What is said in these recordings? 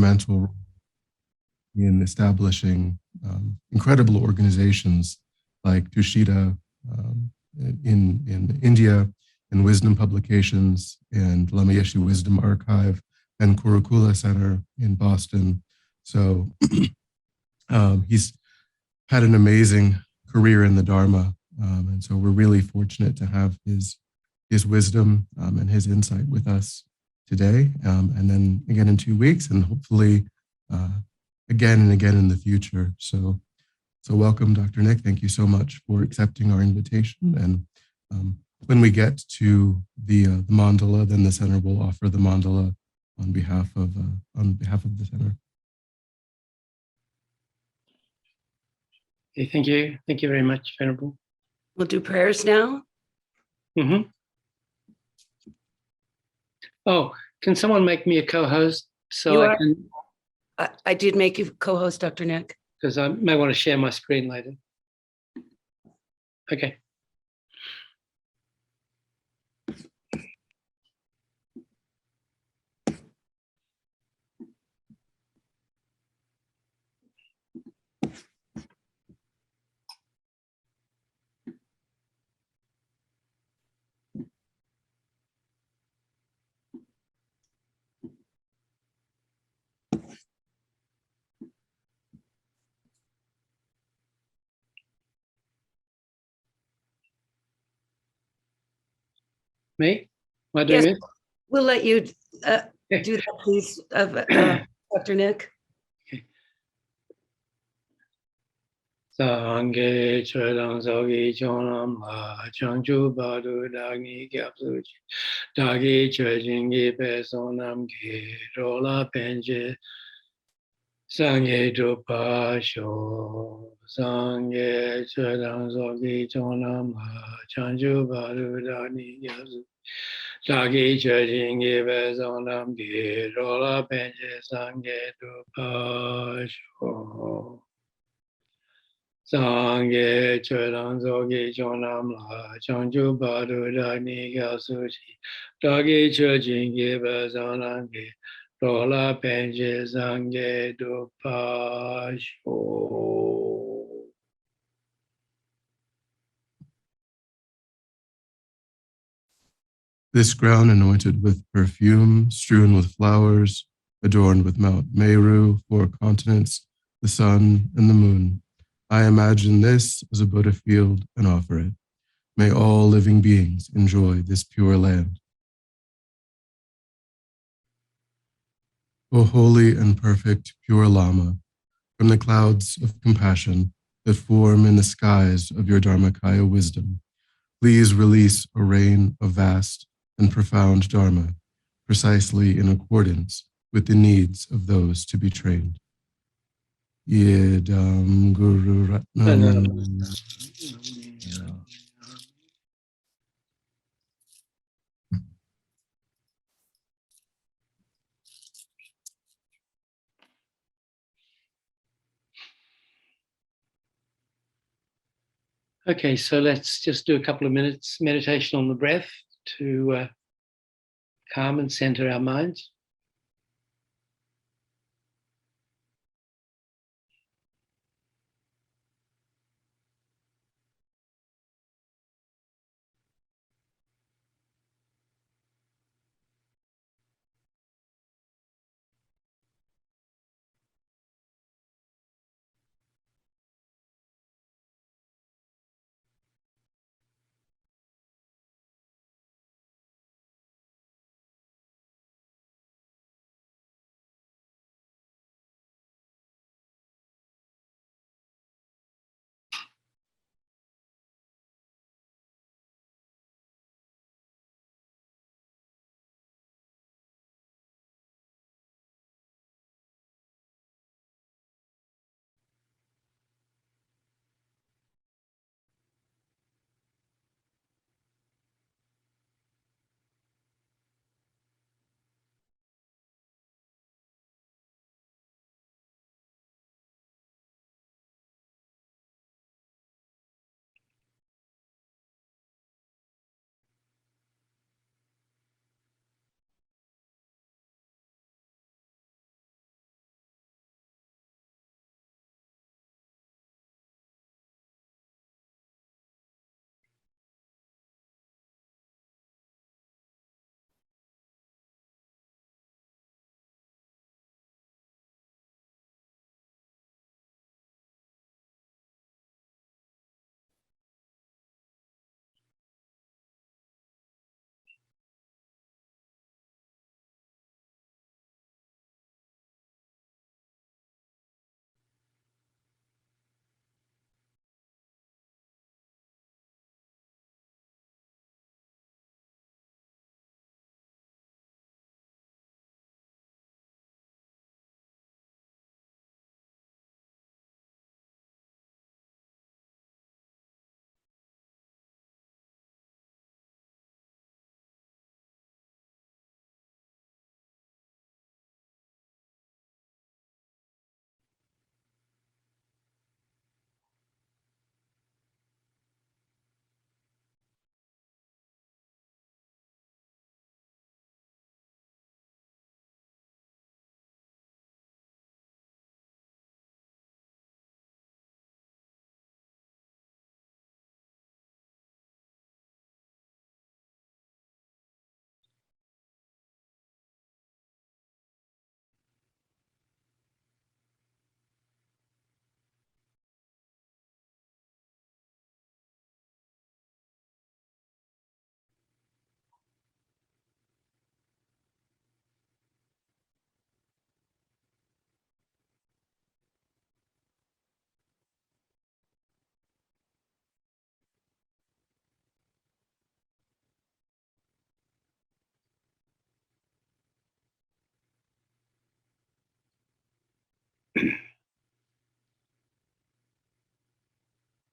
instrumental in establishing incredible organizations like Tushita in India, and Wisdom Publications, and Lama Yeshe Wisdom Archive, and Kurukula Center in Boston. So he's had an amazing career in the Dharma, and so we're really fortunate to have his wisdom and his insight with us today, and then again in 2 weeks, and hopefully again and again in the future. So welcome, Dr. Nick. Thank you so much for accepting our invitation. And when we get to the mandala, then the center will offer the mandala on behalf of the center. Okay, thank you. Thank you very much, Venerable. We'll do prayers now. Mm-hmm. Oh, can someone make me a co-host so I can? I did make you co-host, Dr. Nick. Because I may want to share my screen later. Okay. Me? Am I doing it? We'll let you do that, please, Dr. Nick. Sangye chodang sogi chonam la changchu badu dagni gyapsu dagi chojingi pesonam ki rola penje sangye drupa sho sangye chodang sogi chonam la changchu badu dagni gyapsu dagi chojingi pesonam ki rola penje sangye drupa sho Sangye chodang sogi chonam la changchu badu dagni gyapsu dagi chojingi pesonam ki rola penje sangye drupa sho. This ground anointed with perfume, strewn with flowers, adorned with Mount Meru, 4 continents, the sun and the moon. I imagine this as a Buddha field and offer it. May all living beings enjoy this pure land. O holy and perfect pure Lama, from the clouds of compassion that form in the skies of your Dharmakaya wisdom, please release a rain of vast and profound Dharma, precisely in accordance with the needs of those to be trained. Yedam Guru Ratnam. Okay, so let's just do a couple of minutes meditation on the breath to calm and center our minds.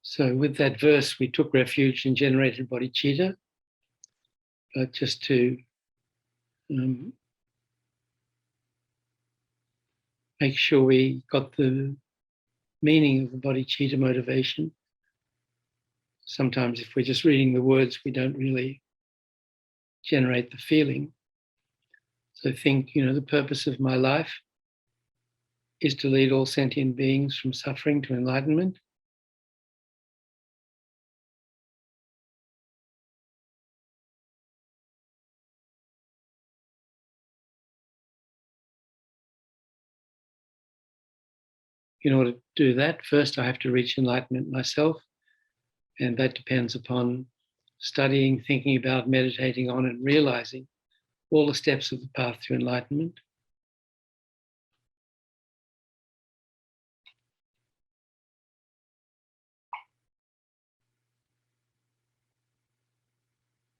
So with that verse, we took refuge in generated bodhicitta, but just to make sure we got the meaning of the bodhicitta motivation. Sometimes if we're just reading the words, we don't really generate the feeling. So think, the purpose of my life is to lead all sentient beings from suffering to enlightenment. In order to do that, first I have to reach enlightenment myself, and that depends upon studying, thinking about, meditating on, and realizing all the steps of the path to enlightenment.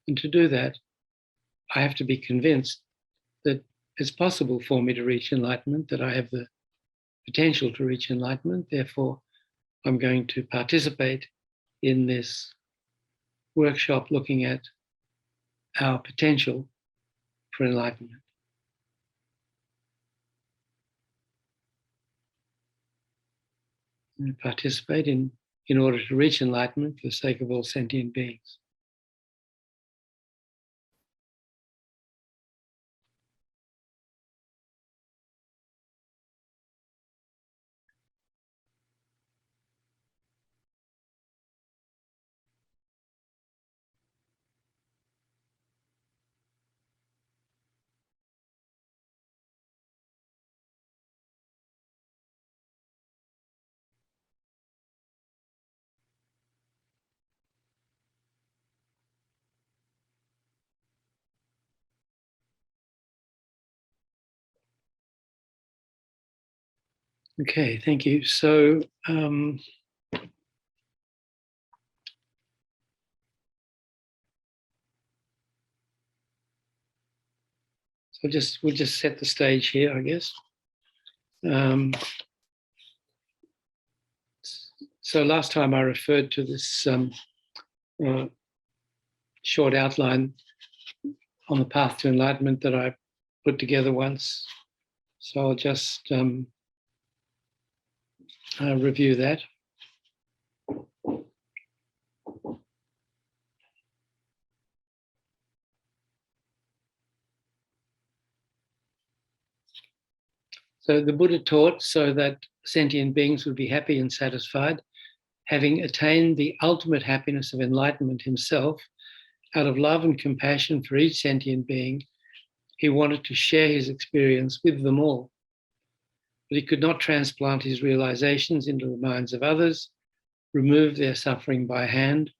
And to do that, I have to be convinced that it's possible for me to reach enlightenment, that I have the potential to reach enlightenment. Therefore, I'm going to participate in this workshop looking at our potential for enlightenment. And participate in order to reach enlightenment for the sake of all sentient beings. Okay, thank you. So, we'll just set the stage here, I guess. So last time I referred to this short outline on the path to enlightenment that I put together once. So I'll just review that. So the Buddha taught so that sentient beings would be happy and satisfied, having attained the ultimate happiness of enlightenment himself. Out of love and compassion for each sentient being, he wanted to share his experience with them all. But he could not transplant his realizations into the minds of others, remove their suffering by hand,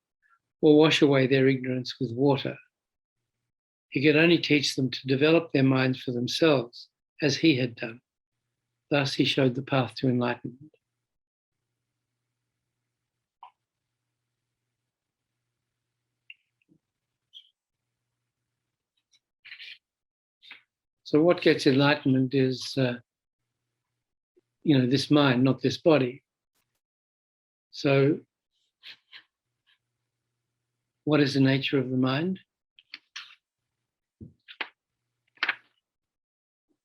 or wash away their ignorance with water. He could only teach them to develop their minds for themselves, as he had done. Thus, he showed the path to enlightenment. So what gets enlightenment is, this mind, not this body. So what is the nature of the mind?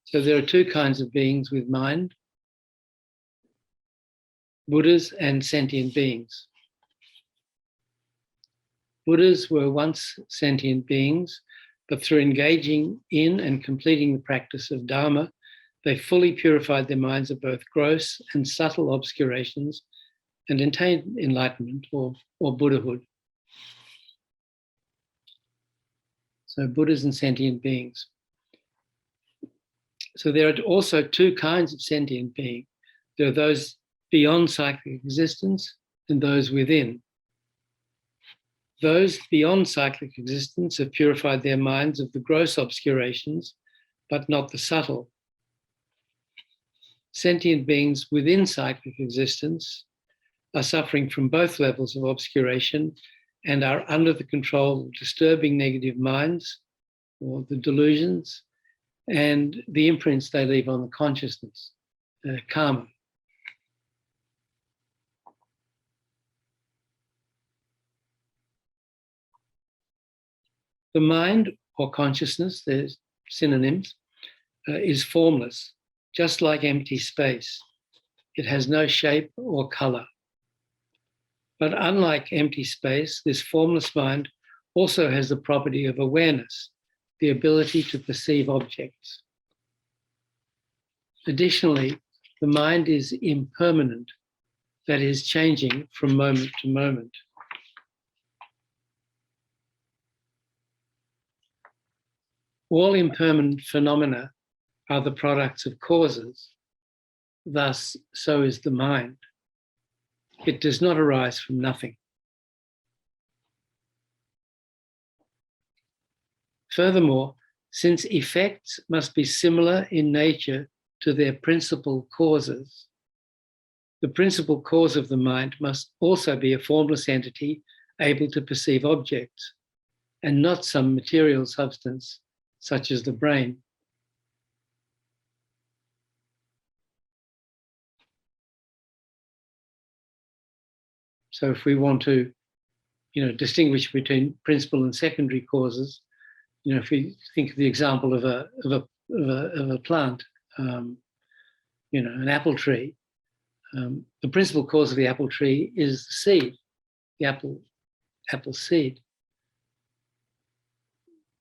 So there are two kinds of beings with mind: Buddhas and sentient beings. Buddhas were once sentient beings, but through engaging in and completing the practice of Dharma, they fully purified their minds of both gross and subtle obscurations and attained enlightenment or Buddhahood. So Buddhas and sentient beings. So there are also two kinds of sentient being. There are those beyond cyclic existence and those within. Those beyond cyclic existence have purified their minds of the gross obscurations, but not the subtle. Sentient beings within cyclic existence are suffering from both levels of obscuration and are under the control of disturbing negative minds, or the delusions, and the imprints they leave on the consciousness, karma, The mind or consciousness, there's synonyms, is formless, just like empty space. It has no shape or color. But unlike empty space, this formless mind also has the property of awareness, the ability to perceive objects. Additionally, the mind is impermanent, that is, changing from moment to moment. All impermanent phenomena are the products of causes. Thus, so is the mind. It does not arise from nothing. Furthermore, since effects must be similar in nature to their principal causes, the principal cause of the mind must also be a formless entity able to perceive objects, and not some material substance such as the brain. So if we want to, distinguish between principal and secondary causes, if we think of the example of a plant, an apple tree, the principal cause of the apple tree is the seed, the apple seed.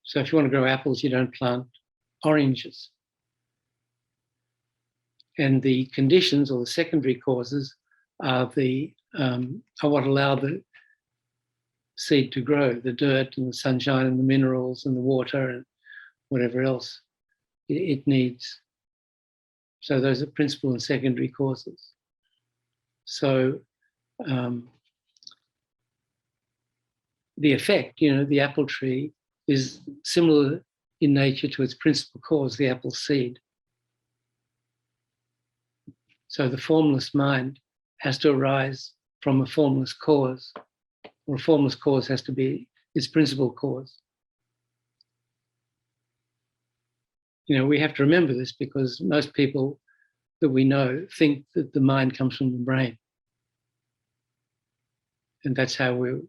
So if you want to grow apples, you don't plant oranges. And the conditions or the secondary causes are what allow the seed to grow, the dirt and the sunshine and the minerals and the water and whatever else it needs. So those are principal and secondary causes. So the effect, the apple tree, is similar in nature to its principal cause, the apple seed. So the formless mind has to arise from a formless cause, or a formless cause has to be its principal cause. We have to remember this because most people that we know think that the mind comes from the brain. And that's how we're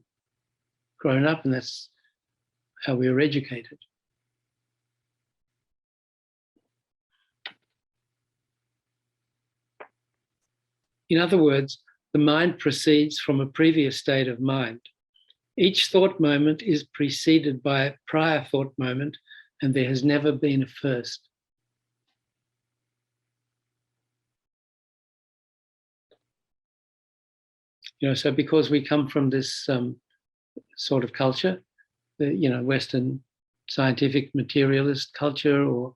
grown up, and that's how we were educated. In other words, the mind proceeds from a previous state of mind. Each thought moment is preceded by a prior thought moment, and there has never been a first. So because we come from this sort of culture, the Western scientific materialist culture, or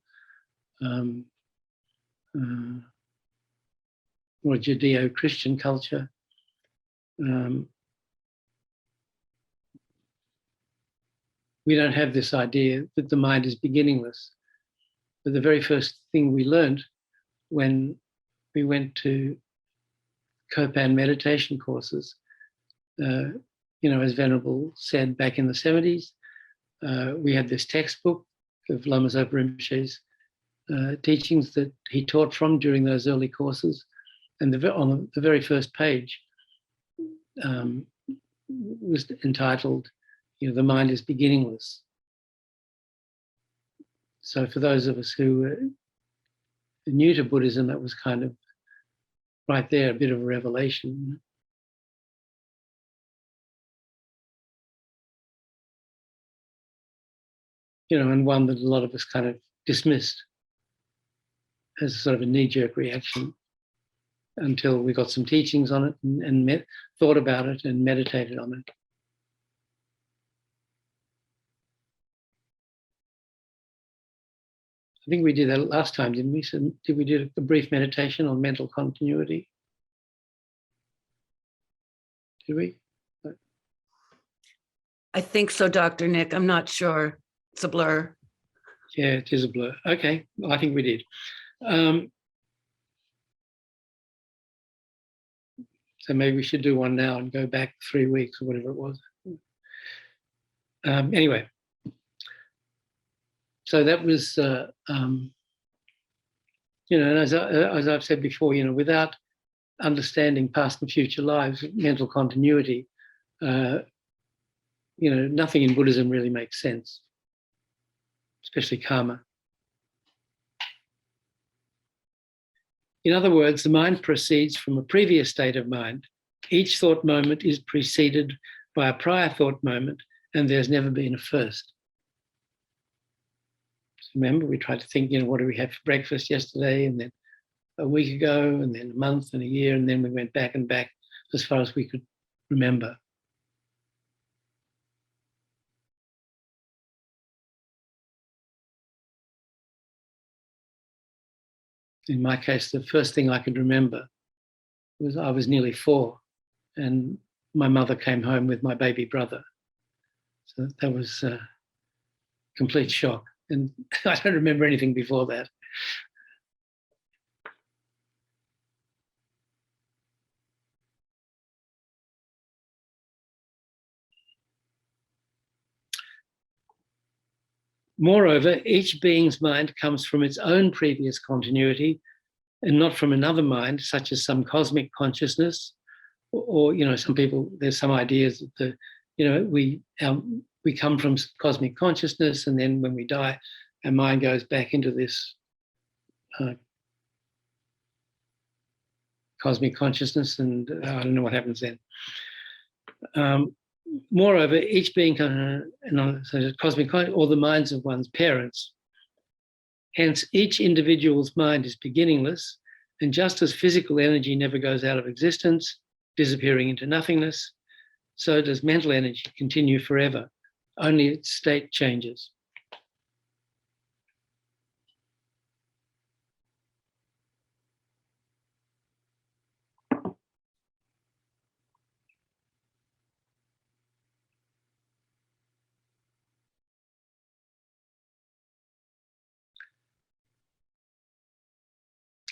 Judeo-Christian culture, we don't have this idea that the mind is beginningless. But the very first thing we learned when we went to Kopan meditation courses, as Venerable said back in the 70s, we had this textbook of Lama Zopa Rinpoche's teachings that he taught from during those early courses. And on the very first page was entitled, The Mind is Beginningless. So for those of us who are new to Buddhism, that was kind of right there, a bit of a revelation. And one that a lot of us kind of dismissed as sort of a knee-jerk reaction until we got some teachings on it and thought about it and meditated on it. I think we did that last time, didn't we? So did we do a brief meditation on mental continuity? Did we? I think so, Dr. Nick. I'm not sure. It's a blur. Yeah, it is a blur. Okay, I think we did. So maybe we should do one now and go back 3 weeks or whatever it was. Anyway, so that was, and as I've said before, without understanding past and future lives, mental continuity, nothing in Buddhism really makes sense. especially karma. In other words, the mind proceeds from a previous state of mind. Each thought moment is preceded by a prior thought moment, and there's never been a first. Remember, we tried to think, what did we have for breakfast yesterday, and then a week ago, and then a month and a year, and then we went back and back as far as we could remember. In my case, the first thing I could remember was I was nearly 4, and my mother came home with my baby brother. So that was a complete shock. And I don't remember anything before that. Moreover, each being's mind comes from its own previous continuity and not from another mind, such as some cosmic consciousness, or some people, there's some ideas that we come from cosmic consciousness, and then when we die, our mind goes back into this cosmic consciousness, and I don't know what happens then. Moreover, each being cosmic, or the minds of one's parents. Hence, each individual's mind is beginningless, and just as physical energy never goes out of existence, disappearing into nothingness, so does mental energy continue forever, only its state changes.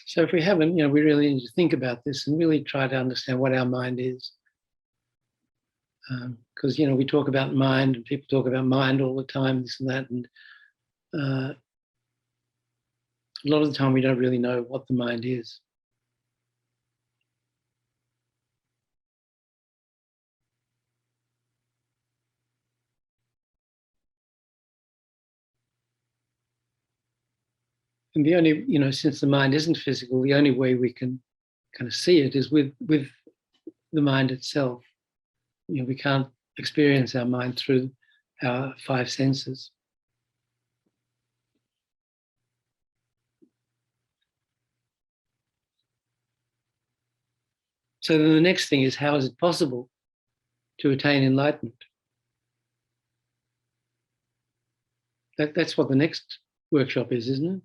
So if we haven't, we really need to think about this and really try to understand what our mind is. Because, we talk about mind, and people talk about mind all the time, this and that, and a lot of the time we don't really know what the mind is. And the only, since the mind isn't physical, the only way we can kind of see it is with the mind itself. We can't experience our mind through our 5 senses. So then the next thing is, how is it possible to attain enlightenment? That's what the next workshop is, isn't it?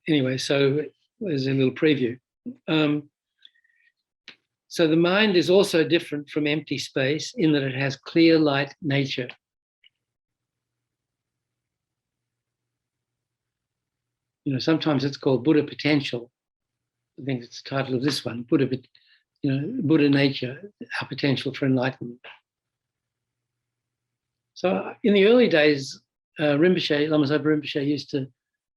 Anyway, so there's a little preview. So the mind is also different from empty space in that it has clear light nature. Sometimes it's called Buddha potential. I think it's the title of this one, Buddha nature, our potential for enlightenment. So in the early days, Lama Zopa Rinpoche used to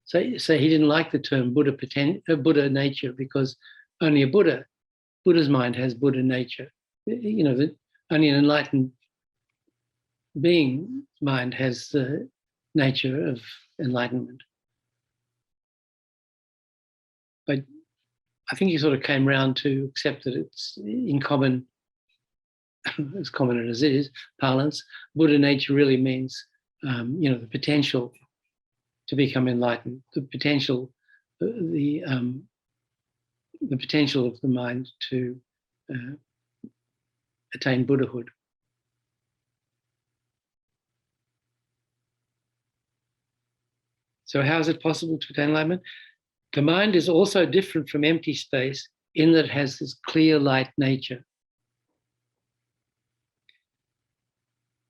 say he didn't like the term Buddha nature, because only Buddha's mind has Buddha nature. That only an enlightened being's mind has the nature of enlightenment. But I think he sort of came around to accept that it's in common, as common as it is, parlance. Buddha nature really means, the potential to become enlightened, the potential, the potential of the mind to attain Buddhahood. So how is it possible to attain enlightenment? The mind is also different from empty space in that it has this clear light nature.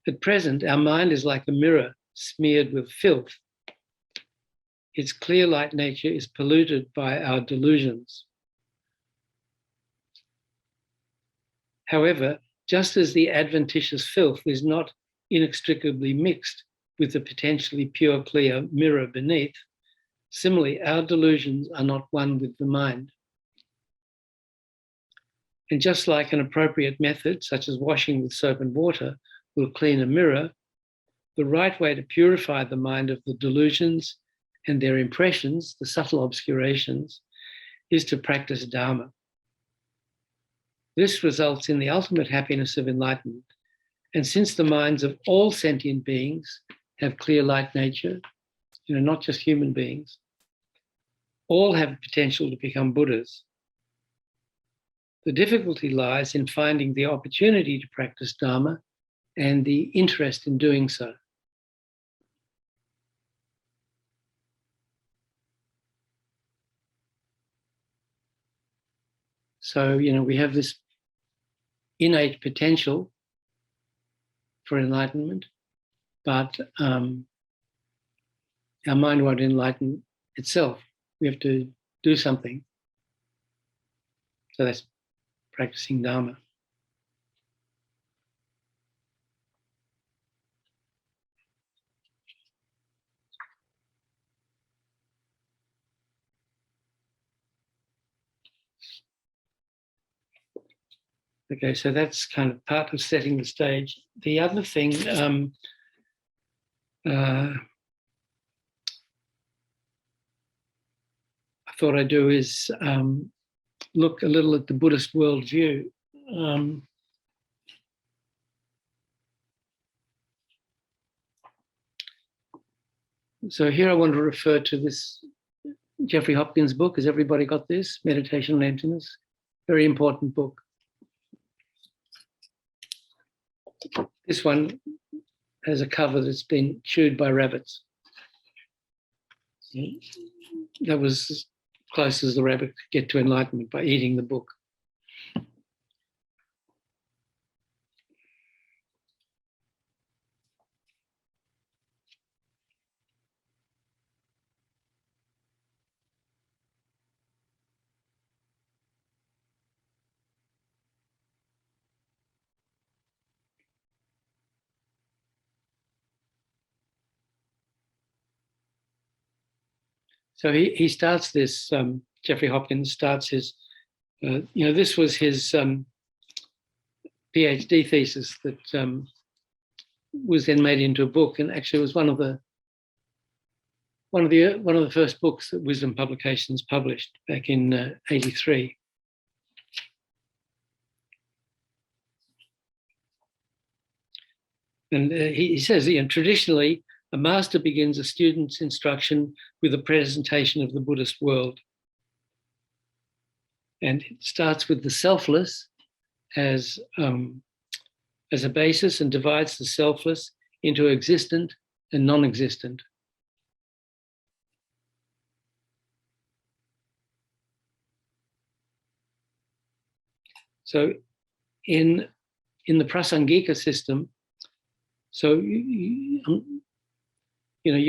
At present, our mind is like a mirror smeared with filth. Its clear light nature is polluted by our delusions. However, just as the adventitious filth is not inextricably mixed with the potentially pure, clear mirror beneath, similarly, our delusions are not one with the mind. And just like an appropriate method, such as washing with soap and water, will clean a mirror, the right way to purify the mind of the delusions and their impressions, the subtle obscurations, is to practice Dharma. This results in the ultimate happiness of enlightenment. And since the minds of all sentient beings have clear light nature, not just human beings, all have potential to become Buddhas. The difficulty lies in finding the opportunity to practice Dharma and the interest in doing so. So, we have this innate potential for enlightenment, but our mind won't enlighten itself. We have to do something. So that's practicing Dharma. Okay, so that's kind of part of setting the stage. The other thing I thought I'd do is look a little at the Buddhist worldview. So here I want to refer to this Jeffrey Hopkins book. Has everybody got this? Meditation on Emptiness. Very important book. This one has a cover that's been chewed by rabbits. That was as close as the rabbit could get to enlightenment, by eating the book. So he starts this, Jeffrey Hopkins starts his, this was his PhD thesis that was then made into a book, and actually was one of the first books that Wisdom Publications published back in '83. And he says, traditionally, a master begins a student's instruction with a presentation of the Buddhist world. And it starts with the selfless as a basis, and divides the selfless into existent and non-existent. So in the Prasangika system, so you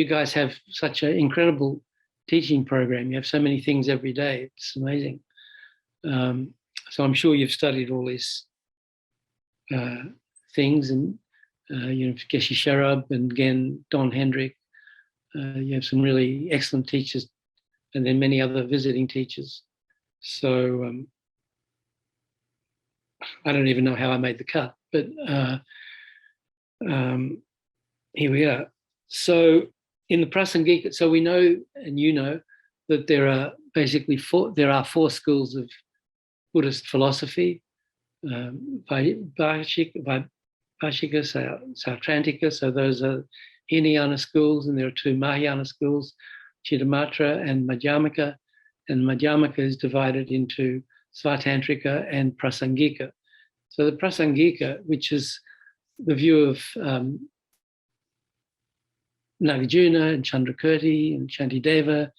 guys have such an incredible teaching program. You have so many things every day. It's amazing. So I'm sure you've studied all these things, and Geshe Sharab and again Don Hendrik. You have some really excellent teachers, and then many other visiting teachers. So I don't even know how I made the cut, but here we are. So in the Prasangika, so we know, and that there are basically four schools of Buddhist philosophy: Vaishika, Sautrantika. So those are Hinayana schools, and there are two Mahayana schools, Chittamatra and Madhyamaka. And Madhyamaka is divided into Svatantrika and Prasangika. So the Prasangika, which is the view of Nagarjuna and Chandrakirti and Shantideva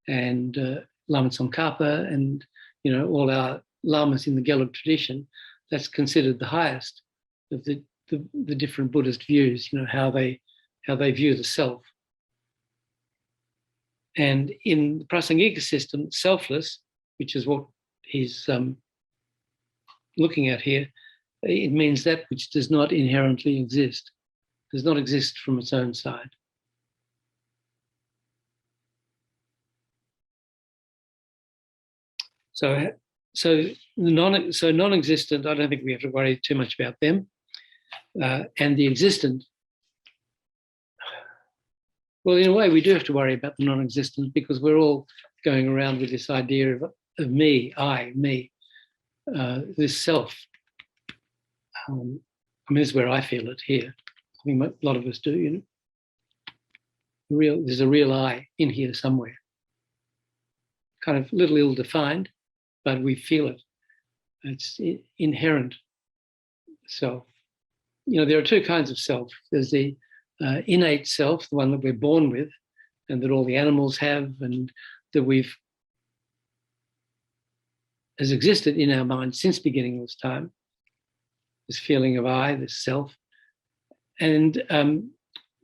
and Lama Tsongkhapa and all our lamas in the Gelug tradition, that's considered the highest of the different Buddhist views. How they view the self. And in the Prasangika system, selfless, which is what he's looking at here, it means that which does not inherently exist, does not exist from its own side. So non-existent, I don't think we have to worry too much about them. and the existent. Well, in a way, we do have to worry about the non-existent because we're all going around with this idea of me, I, me, this self. I mean, this is where I feel it here. I think a lot of us do, you know. There's a real I in here somewhere. Kind of a little ill-defined, but we feel it. It's inherent self. You know, there are two kinds of self. There's the innate self, the one that we're born with and that all the animals have and that has existed in our mind since beginning of time, this feeling of I, this self. And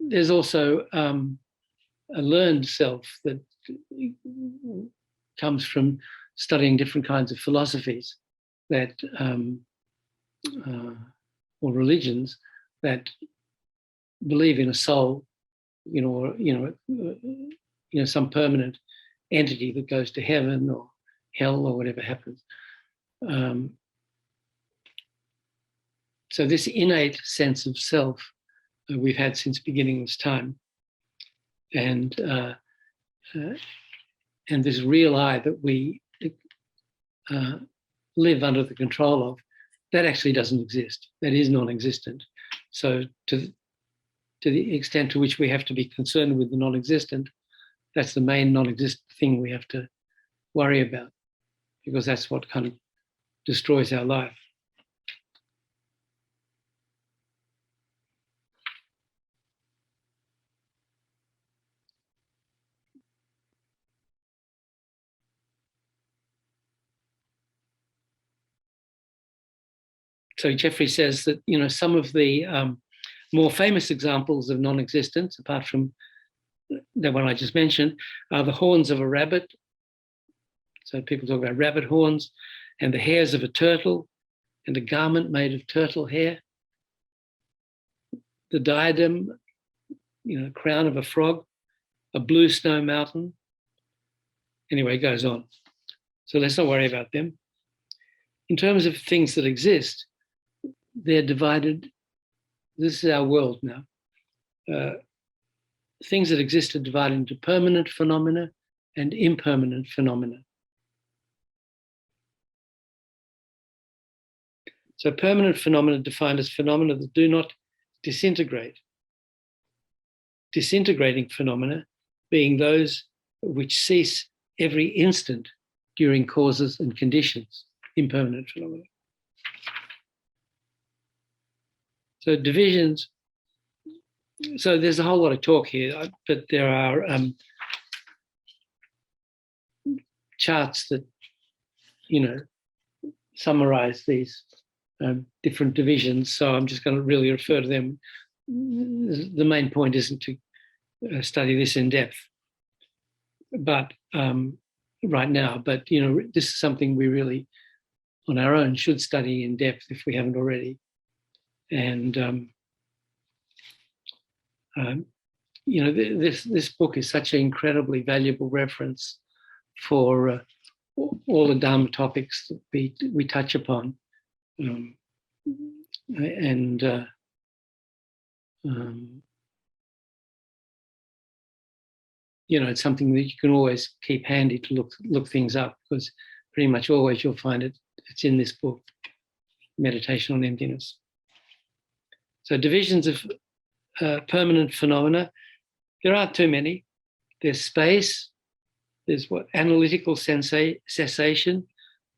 there's also a learned self that comes from studying different kinds of philosophies that, or religions that believe in a soul, some permanent entity that goes to heaven or hell or whatever happens. So this innate sense of self we've had since beginning of time, and this real I that we live under the control of, that actually doesn't exist. That is non-existent. So to the extent to which we have to be concerned with the non-existent, that's the main non-existent thing we have to worry about, because that's what kind of destroys our life. So Jeffrey says that, you know, some of the more famous examples of non-existence, apart from the one I just mentioned, are the horns of a rabbit. So people talk about rabbit horns, and the hairs of a turtle, and a garment made of turtle hair, the diadem, crown of a frog, a blue snow mountain. Anyway, it goes on. So let's not worry about them. In terms of things that exist, they're divided. This is our world now. Things that exist are divided into permanent phenomena and impermanent phenomena. So permanent phenomena defined as phenomena that do not disintegrate. Disintegrating phenomena being those which cease every instant during causes and conditions, impermanent phenomena. So divisions, so there's a whole lot of talk here, but there are charts that, summarize these different divisions. So I'm just going to really refer to them. The main point isn't to study this in depth, but right now, but, this is something we really, on our own, should study in depth if we haven't already. And, this book is such an incredibly valuable reference for all the Dharma topics that we touch upon. It's something that you can always keep handy to look things up, because pretty much always you'll find it's in this book, Meditation on Emptiness. So divisions of permanent phenomena, there aren't too many. There's space, there's analytical cessation,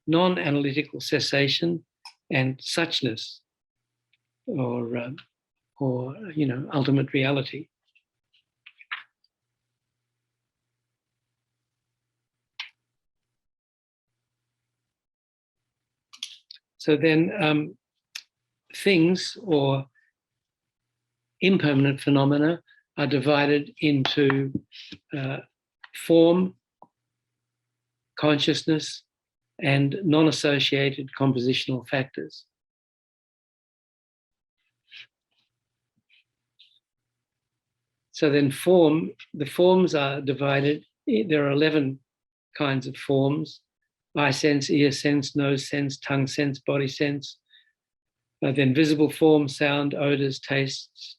non-analytical cessation, and suchness, or ultimate reality. So then things or impermanent phenomena are divided into form, consciousness, and non-associated compositional factors. So then the forms are divided. There are 11 kinds of forms: eye sense, ear sense, nose sense, tongue sense, body sense, Then visible form, sound, odors, tastes,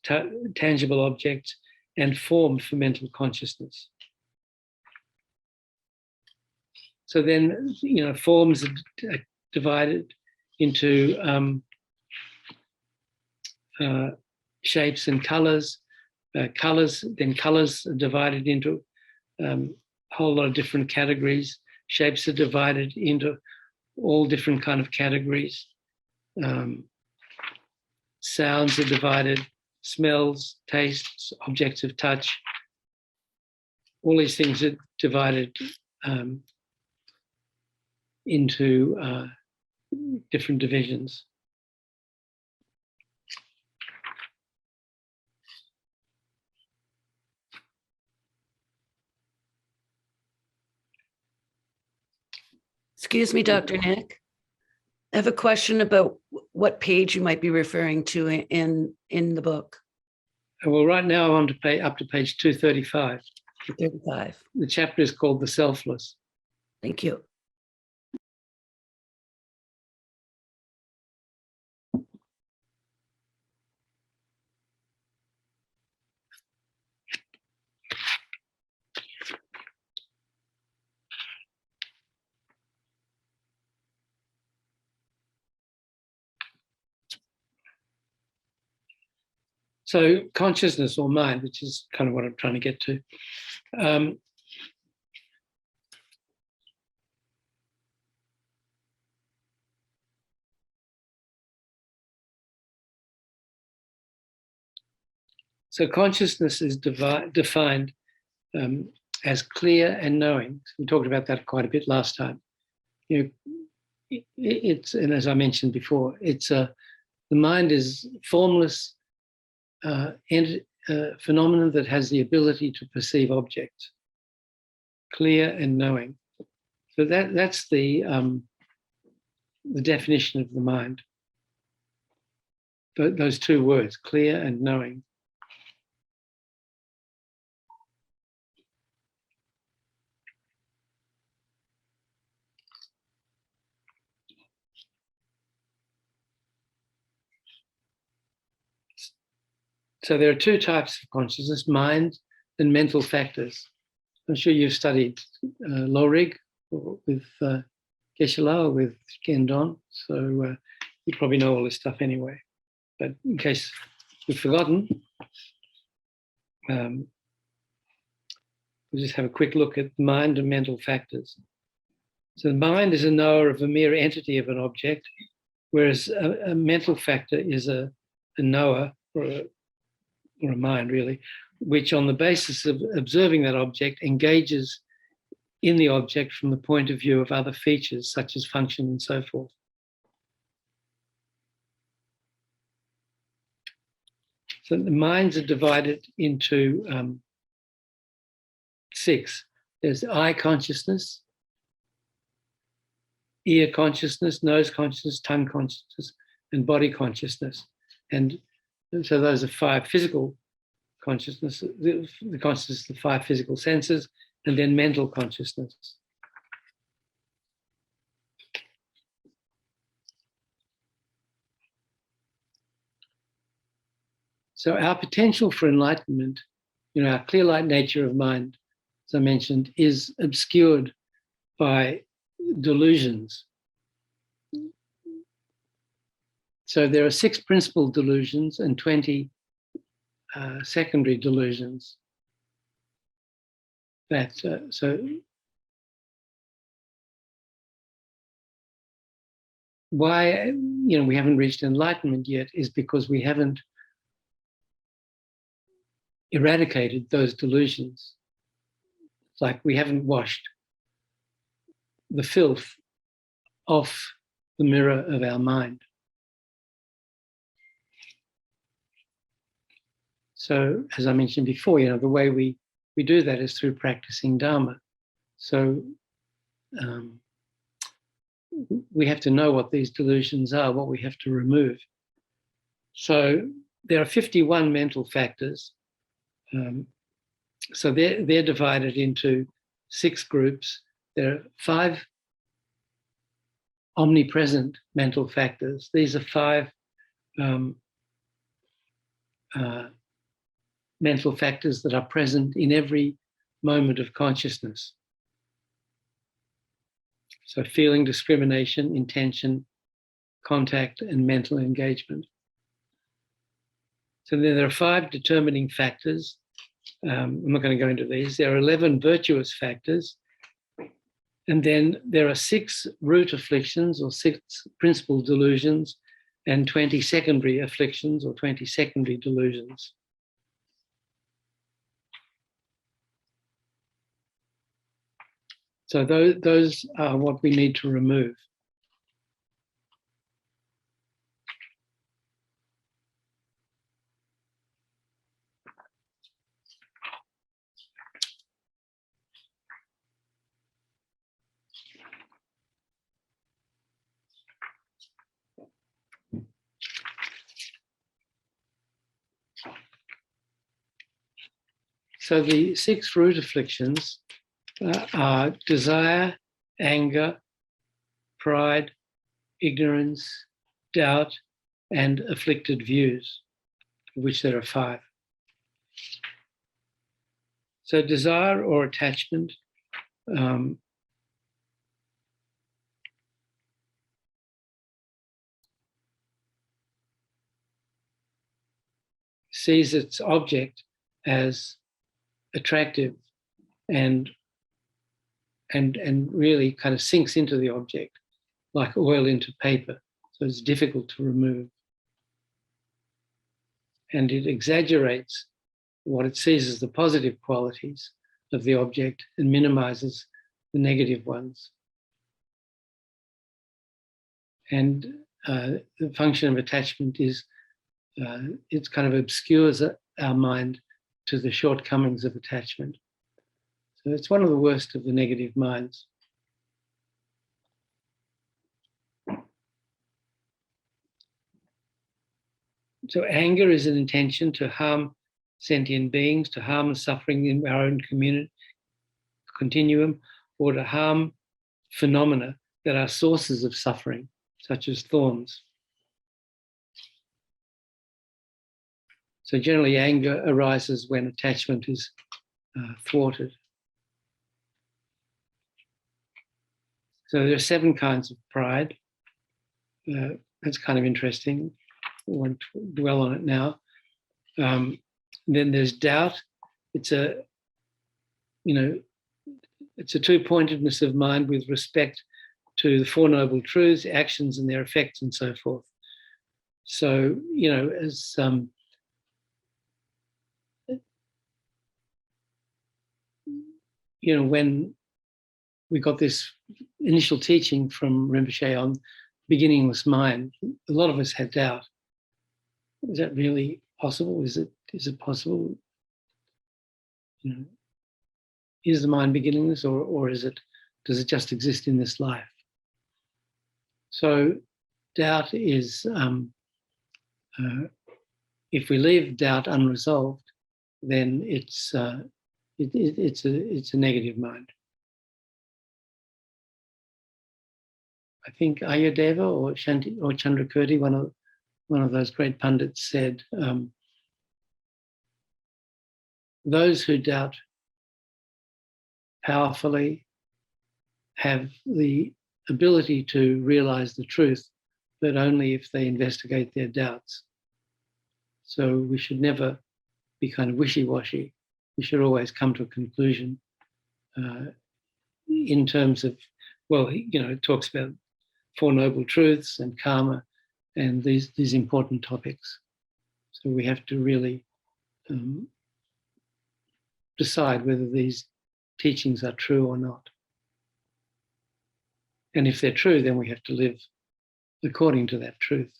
tangible objects, and form for mental consciousness. So then, forms are divided into shapes and colors. Colors are divided into a whole lot of different categories. Shapes are divided into all different kind of categories. Sounds are divided, smells, tastes, objects of touch. All these things are divided into different divisions. Excuse me, Dr. Nick. I have a question about what page you might be referring to in the book. Well, right now I'm up to page 235. 235. The chapter is called The Selfless. Thank you. So consciousness or mind, which is kind of what I'm trying to get to. So consciousness is defined as clear and knowing. We talked about that quite a bit last time. It's, and as I mentioned before, the mind is formless phenomenon that has the ability to perceive objects, clear and knowing. So that's the definition of the mind. Those two words, clear and knowing. So there are two types of consciousness, mind and mental factors. I'm sure you've studied Lorig with Geshe-la or with Gendon, so you probably know all this stuff anyway. But in case you've forgotten, we'll just have a quick look at mind and mental factors. So the mind is a knower of a mere entity of an object, whereas a mental factor is a knower, or a mind really, which on the basis of observing that object engages in the object from the point of view of other features such as function and so forth. So the minds are divided into 6. There's eye consciousness, ear consciousness, nose consciousness, tongue consciousness, and body consciousness. And so those are 5 physical consciousness, the consciousness of the 5 physical senses, and then mental consciousness. So our potential for enlightenment, our clear light nature of mind, as I mentioned, is obscured by delusions. So there are 6 principal delusions and 20 secondary delusions. So why we haven't reached enlightenment yet is because we haven't eradicated those delusions. It's like we haven't washed the filth off the mirror of our mind. So, as I mentioned before, the way we do that is through practicing Dharma. So we have to know what these delusions are, what we have to remove. So there are 51 mental factors. So they're divided into 6 groups. There are 5 omnipresent mental factors. These are 5 um, mental factors that are present in every moment of consciousness. So feeling, discrimination, intention, contact, and mental engagement. So then there are 5 determining factors. I'm not going to go into these. There are 11 virtuous factors. And then there are 6 root afflictions or 6 principal delusions and 20 secondary afflictions or 20 secondary delusions. So those are what we need to remove. So the 6 root afflictions are desire, anger, pride, ignorance, doubt, and afflicted views, of which there are 5. So desire or attachment sees its object as attractive and really kind of sinks into the object like oil into paper. So it's difficult to remove. And it exaggerates what it sees as the positive qualities of the object and minimizes the negative ones. And the function of attachment is it kind of obscures our mind to the shortcomings of attachment. So it's one of the worst of the negative minds. So anger is an intention to harm sentient beings, to harm the suffering in our own community continuum, or to harm phenomena that are sources of suffering, such as thorns. So generally anger arises when attachment is thwarted. So there are 7 kinds of pride. That's kind of interesting. I won't dwell on it now. Then there's doubt. It's a two-pointedness of mind with respect to the 4 Noble Truths, actions and their effects, and so forth. So, as when we got this initial teaching from Rinpoche on beginningless mind, a lot of us had doubt. Is that really possible? Is it possible? Is the mind beginningless, or does it just exist in this life? So doubt is, if we leave doubt unresolved, then it's a negative mind. I think Ayodhava or Chandrakirti, one of those great pundits, said, those who doubt powerfully have the ability to realize the truth, but only if they investigate their doubts. So we should never be kind of wishy-washy. We should always come to a conclusion in terms of, it talks about 4 Noble Truths and karma and these important topics. So we have to really decide whether these teachings are true or not. And if they're true, then we have to live according to that truth.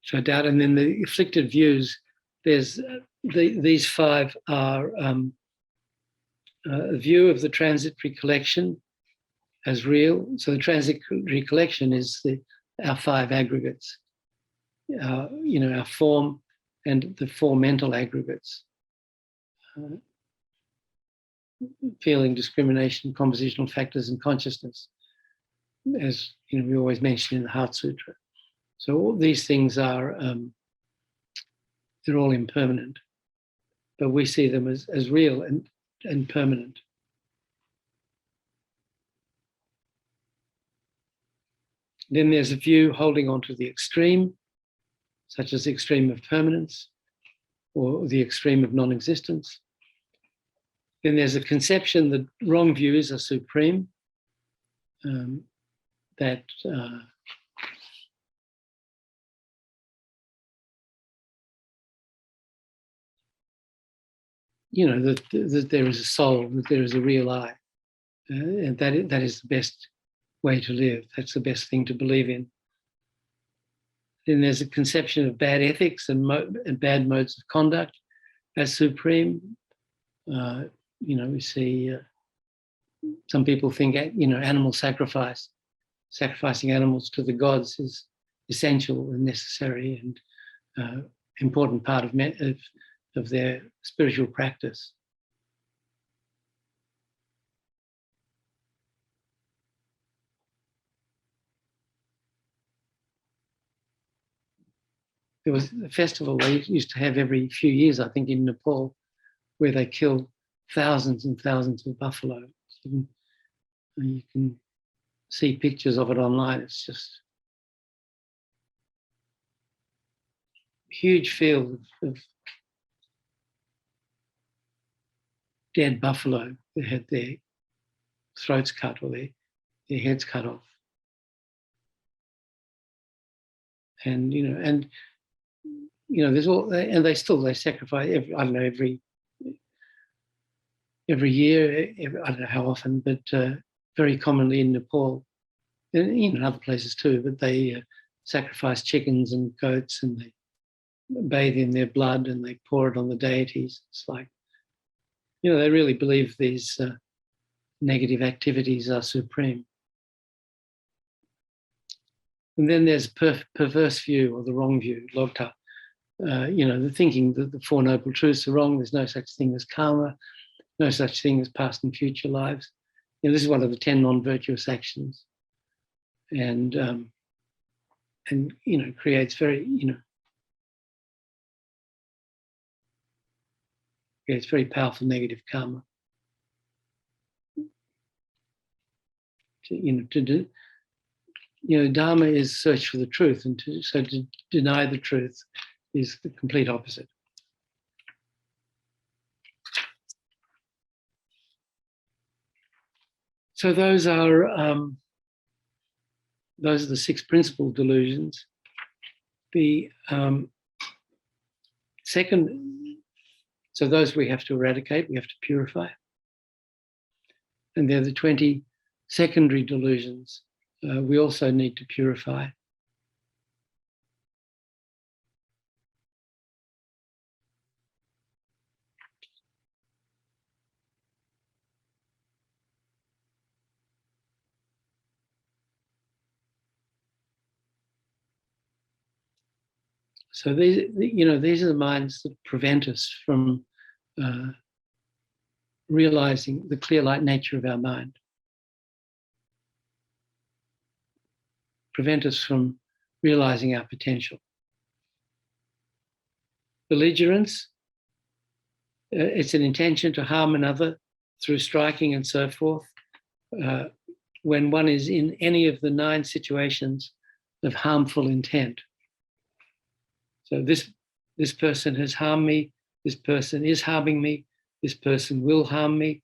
So doubt, and then the afflicted views, there's these 5 are a view of the transitory collection as real. So the transitory collection is our 5 aggregates, our form and the 4 mental aggregates. feeling, discrimination, compositional factors, and consciousness, as we always mention in the Heart Sutra. So all these things are, they're all impermanent, but we see them as real and permanent. Then there's a view holding on to the extreme, such as the extreme of permanence or the extreme of non-existence. Then there's a conception that wrong views are supreme, that that there is a soul, that there is a real I, and that is the best way to live. That's the best thing to believe in. Then there's a conception of bad ethics and bad modes of conduct as supreme. We see some people think, animal sacrifice, sacrificing animals to the gods is essential and necessary and important part of their spiritual practice. There was a festival they used to have every few years, I think, in Nepal, where they kill thousands and thousands of buffalo. You can see pictures of it online. It's just a huge field of dead buffalo that had their throats cut or their heads cut off. And there's all, and they sacrifice every year. I don't know how often, but very commonly in Nepal, and in other places too. But they sacrifice chickens and goats, and they bathe in their blood, and they pour it on the deities. It's like, they really believe these negative activities are supreme. And then there's perverse view, or the wrong view, logta. The thinking that the Four Noble Truths are wrong. There's no such thing as karma, no such thing as past and future lives. This is one of the 10 non-virtuous actions, and creates very powerful negative karma. Dharma is search for the truth, and to deny the truth is the complete opposite. So those are the 6 principal delusions. The second, so those we have to eradicate, we have to purify. And they're the 20 secondary delusions we also need to purify. So these are the minds that prevent us from realizing the clear light nature of our mind. Prevent us from realizing our potential. Belligerence, it's an intention to harm another through striking and so forth, when one is in any of the 9 situations of harmful intent. So this person has harmed me, this person is harming me, this person will harm me,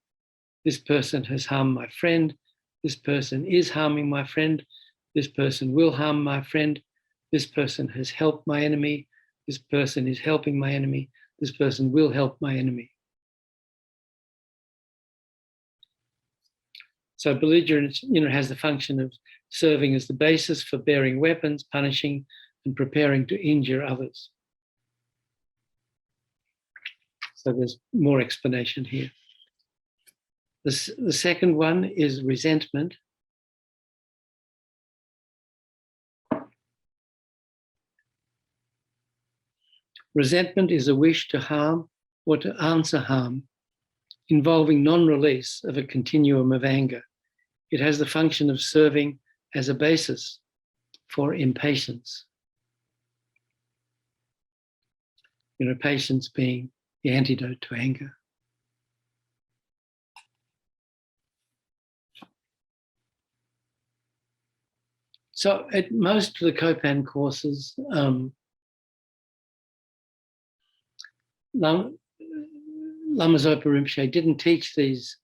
this person has harmed my friend, this person is harming my friend, this person will harm my friend, this person has helped my enemy, this person is helping my enemy, this person will help my enemy. So belligerence, has the function of serving as the basis for bearing weapons, punishing, and preparing to injure others. So there's more explanation here. The second one is resentment. Resentment is a wish to harm or to answer harm involving non-release of a continuum of anger. It has the function of serving as a basis for impatience. Patience being the antidote to anger. So at most of the Kopan courses, Lama Zopa Rinpoche didn't teach these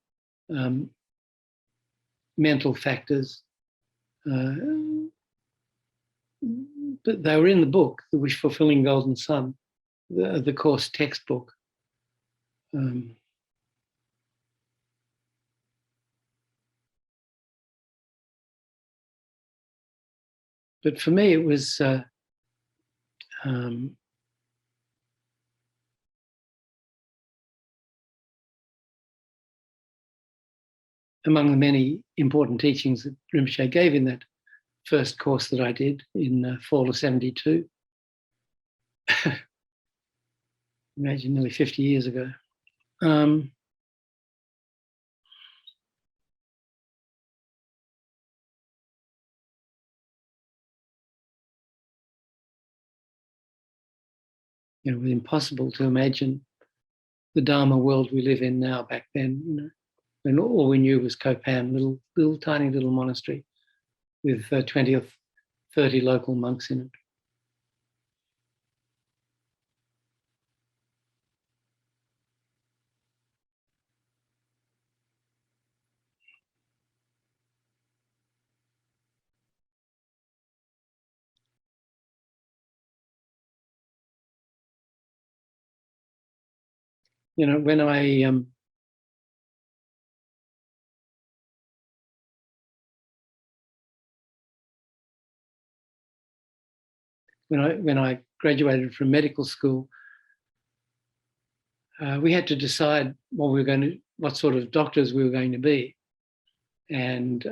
mental factors, but they were in the book, The Wish Fulfilling Golden Sun, the course textbook. But for me, it was among the many important teachings that Rinpoche gave in that first course that I did in fall of 72. Imagine, nearly 50 years ago. It was impossible to imagine the Dharma world we live in now back then, when all we knew was Kopan, little tiny little monastery with 20 or 30 local monks in it. When I graduated from medical school, we had to decide what sort of doctors we were going to be, and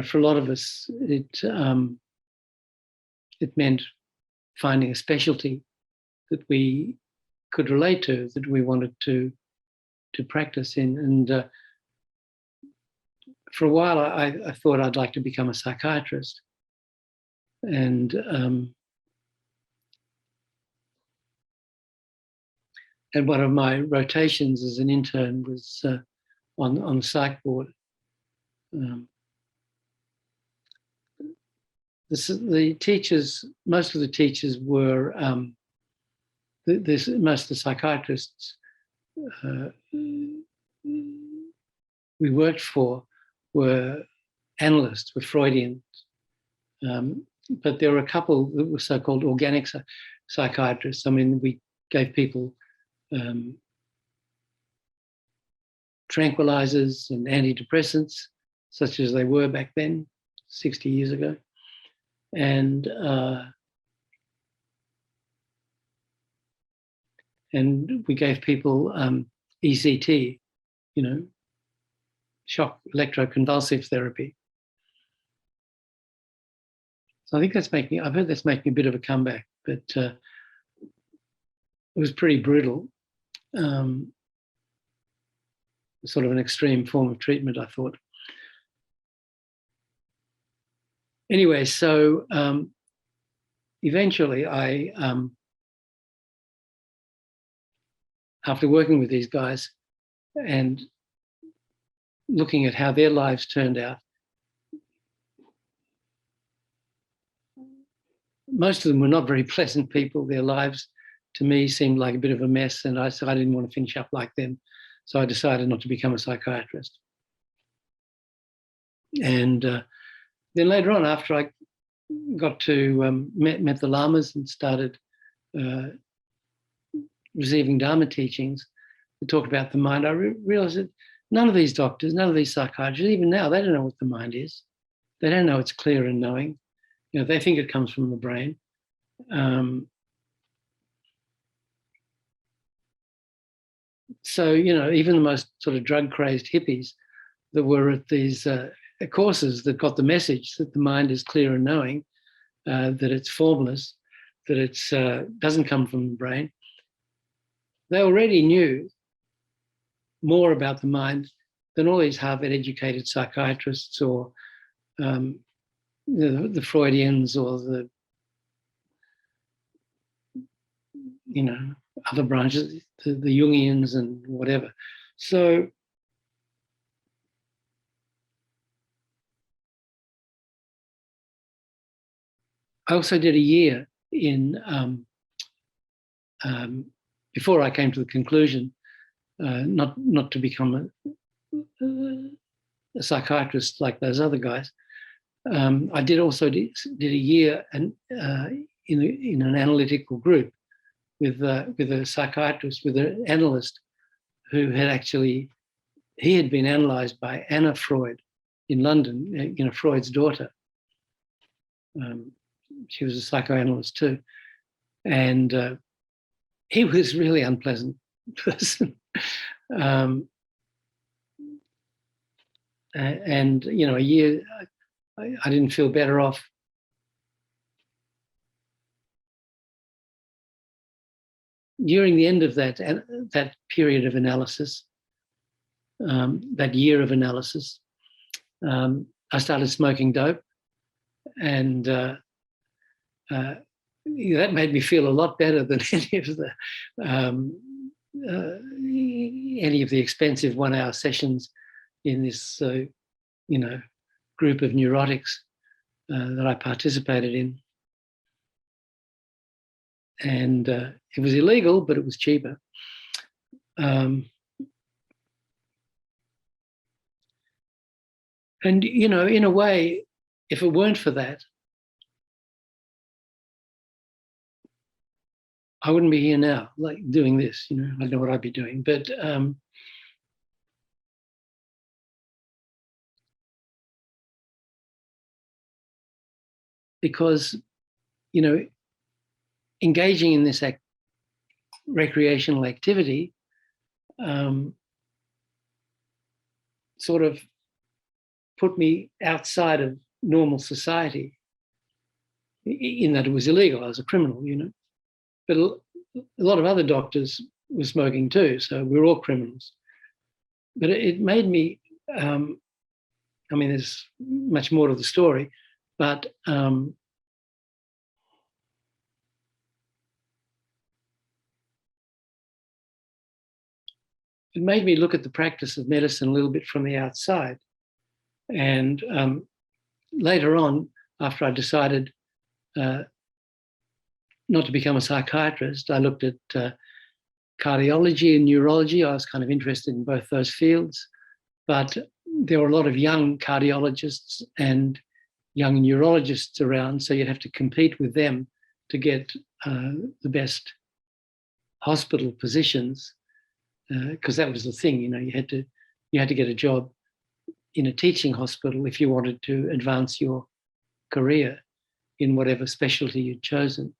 for a lot of us, it meant finding a specialty that we could relate to, that we wanted to practice in. And for a while, I thought I'd like to become a psychiatrist. And one of my rotations as an intern was on the psych ward. The teachers, most of the teachers were, most of the psychiatrists we worked for were analysts, were Freudians. But there were a couple that were so-called organic psychiatrists. I mean, we gave people tranquilizers and antidepressants, such as they were back then, 60 years ago. And we gave people ECT, shock electroconvulsive therapy. So I think I've heard that's making a bit of a comeback, but it was pretty brutal. Sort of an extreme form of treatment, I thought. Anyway, so eventually I, after working with these guys and looking at how their lives turned out, most of them were not very pleasant people. Their lives, to me, seemed like a bit of a mess, and I said I didn't want to finish up like them. So I decided not to become a psychiatrist. And then later on, after I got to met the lamas and started receiving Dharma teachings that talked about the mind, I realized that none of these doctors, none of these psychiatrists, even now, they don't know what the mind is. They don't know it's clear and knowing. They think it comes from the brain. So, even the most sort of drug-crazed hippies that were at these courses that got the message that the mind is clear and knowing, that it's formless, that it's doesn't come from the brain. They already knew more about the mind than all these Harvard-educated psychiatrists or the Freudians or the other branches, the Jungians and whatever. So I also did a year in before I came to the conclusion not to become a psychiatrist like those other guys. I did a year in an analytical group with a psychiatrist, with an analyst who he had been analysed by Anna Freud in London, Freud's daughter. She was a psychoanalyst too. And he was a really unpleasant person. And a year, I didn't feel better off. During the end of that period of analysis, that year of analysis, I started smoking dope, and that made me feel a lot better than any of the expensive 1-hour sessions in this group of neurotics that I participated in. And it was illegal, but it was cheaper. And in a way, if it weren't for that, I wouldn't be here now, like doing this. I don't know what I'd be doing, but because engaging in this recreational activity sort of put me outside of normal society, in that it was illegal. I was a criminal, But a lot of other doctors were smoking too, so we're all criminals. But it made me, there's much more to the story, but it made me look at the practice of medicine a little bit from the outside. And later on, after I decided not to become a psychiatrist, I looked at cardiology and neurology. I was kind of interested in both those fields, but there were a lot of young cardiologists and young neurologists around, so you'd have to compete with them to get the best hospital positions, because that was the thing. You had to get a job in a teaching hospital if you wanted to advance your career in whatever specialty you'd chosen.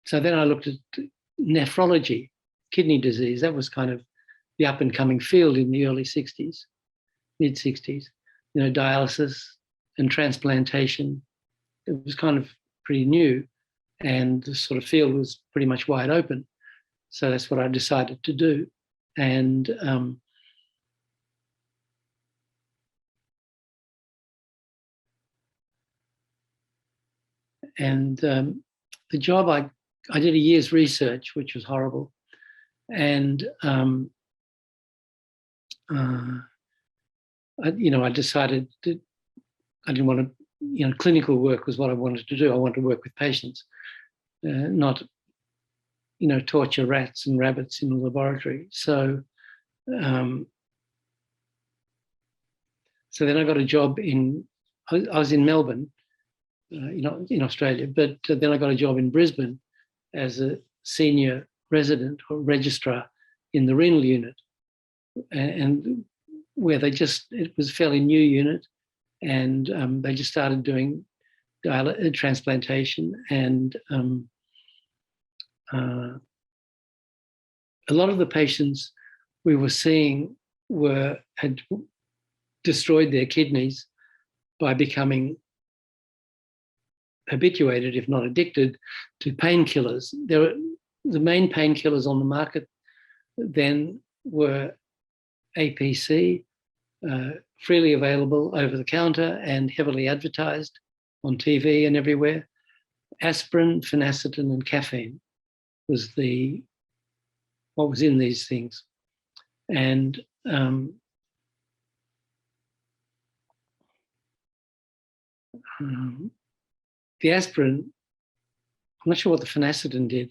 So then I looked at nephrology, kidney disease. That was kind of the up and coming field in the early 60s, mid 60s, dialysis and transplantation. It was kind of pretty new, and the sort of field was pretty much wide open. So that's what I decided to do. And the job, I did a year's research, which was horrible. And I decided that I didn't want to, clinical work was what I wanted to do. I wanted to work with patients, not, torture rats and rabbits in a laboratory. So then I got a job I was in Melbourne, in Australia, but then I got a job in Brisbane as a senior resident or registrar in the renal unit, and where it was a fairly new unit, and they just started doing transplantation, and a lot of the patients we were seeing had destroyed their kidneys by becoming habituated, if not addicted, to painkillers. The main painkillers on the market then were APC, freely available over the counter and heavily advertised on TV and everywhere. Aspirin, phenacetin, and caffeine was what was in these things. And the aspirin, I'm not sure what the phenacetin did.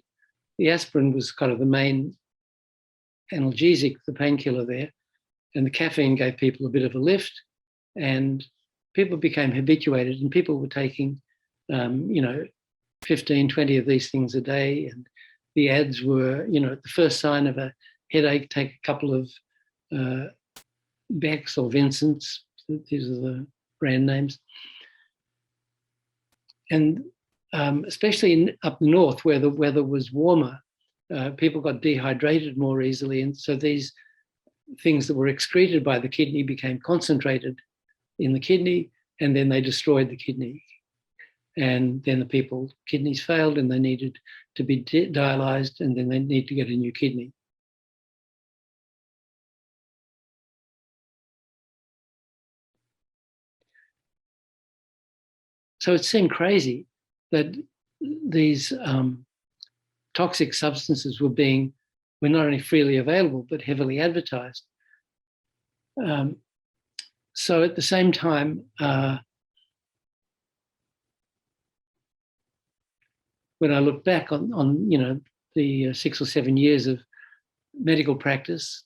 The aspirin was kind of the main analgesic, the painkiller there, and the caffeine gave people a bit of a lift, and people became habituated, and people were taking, 15, 20 of these things a day, and the ads were, the first sign of a headache, take a couple of Becks or Vincent's. These are the brand names. And especially up north where the weather was warmer, people got dehydrated more easily. And so these things that were excreted by the kidney became concentrated in the kidney, and then they destroyed the kidney. And then the people's kidneys failed and they needed to be dialyzed, and then they need to get a new kidney. So it seemed crazy that these toxic substances were not only freely available, but heavily advertised. So at the same time, when I look back on the 6 or 7 years of medical practice,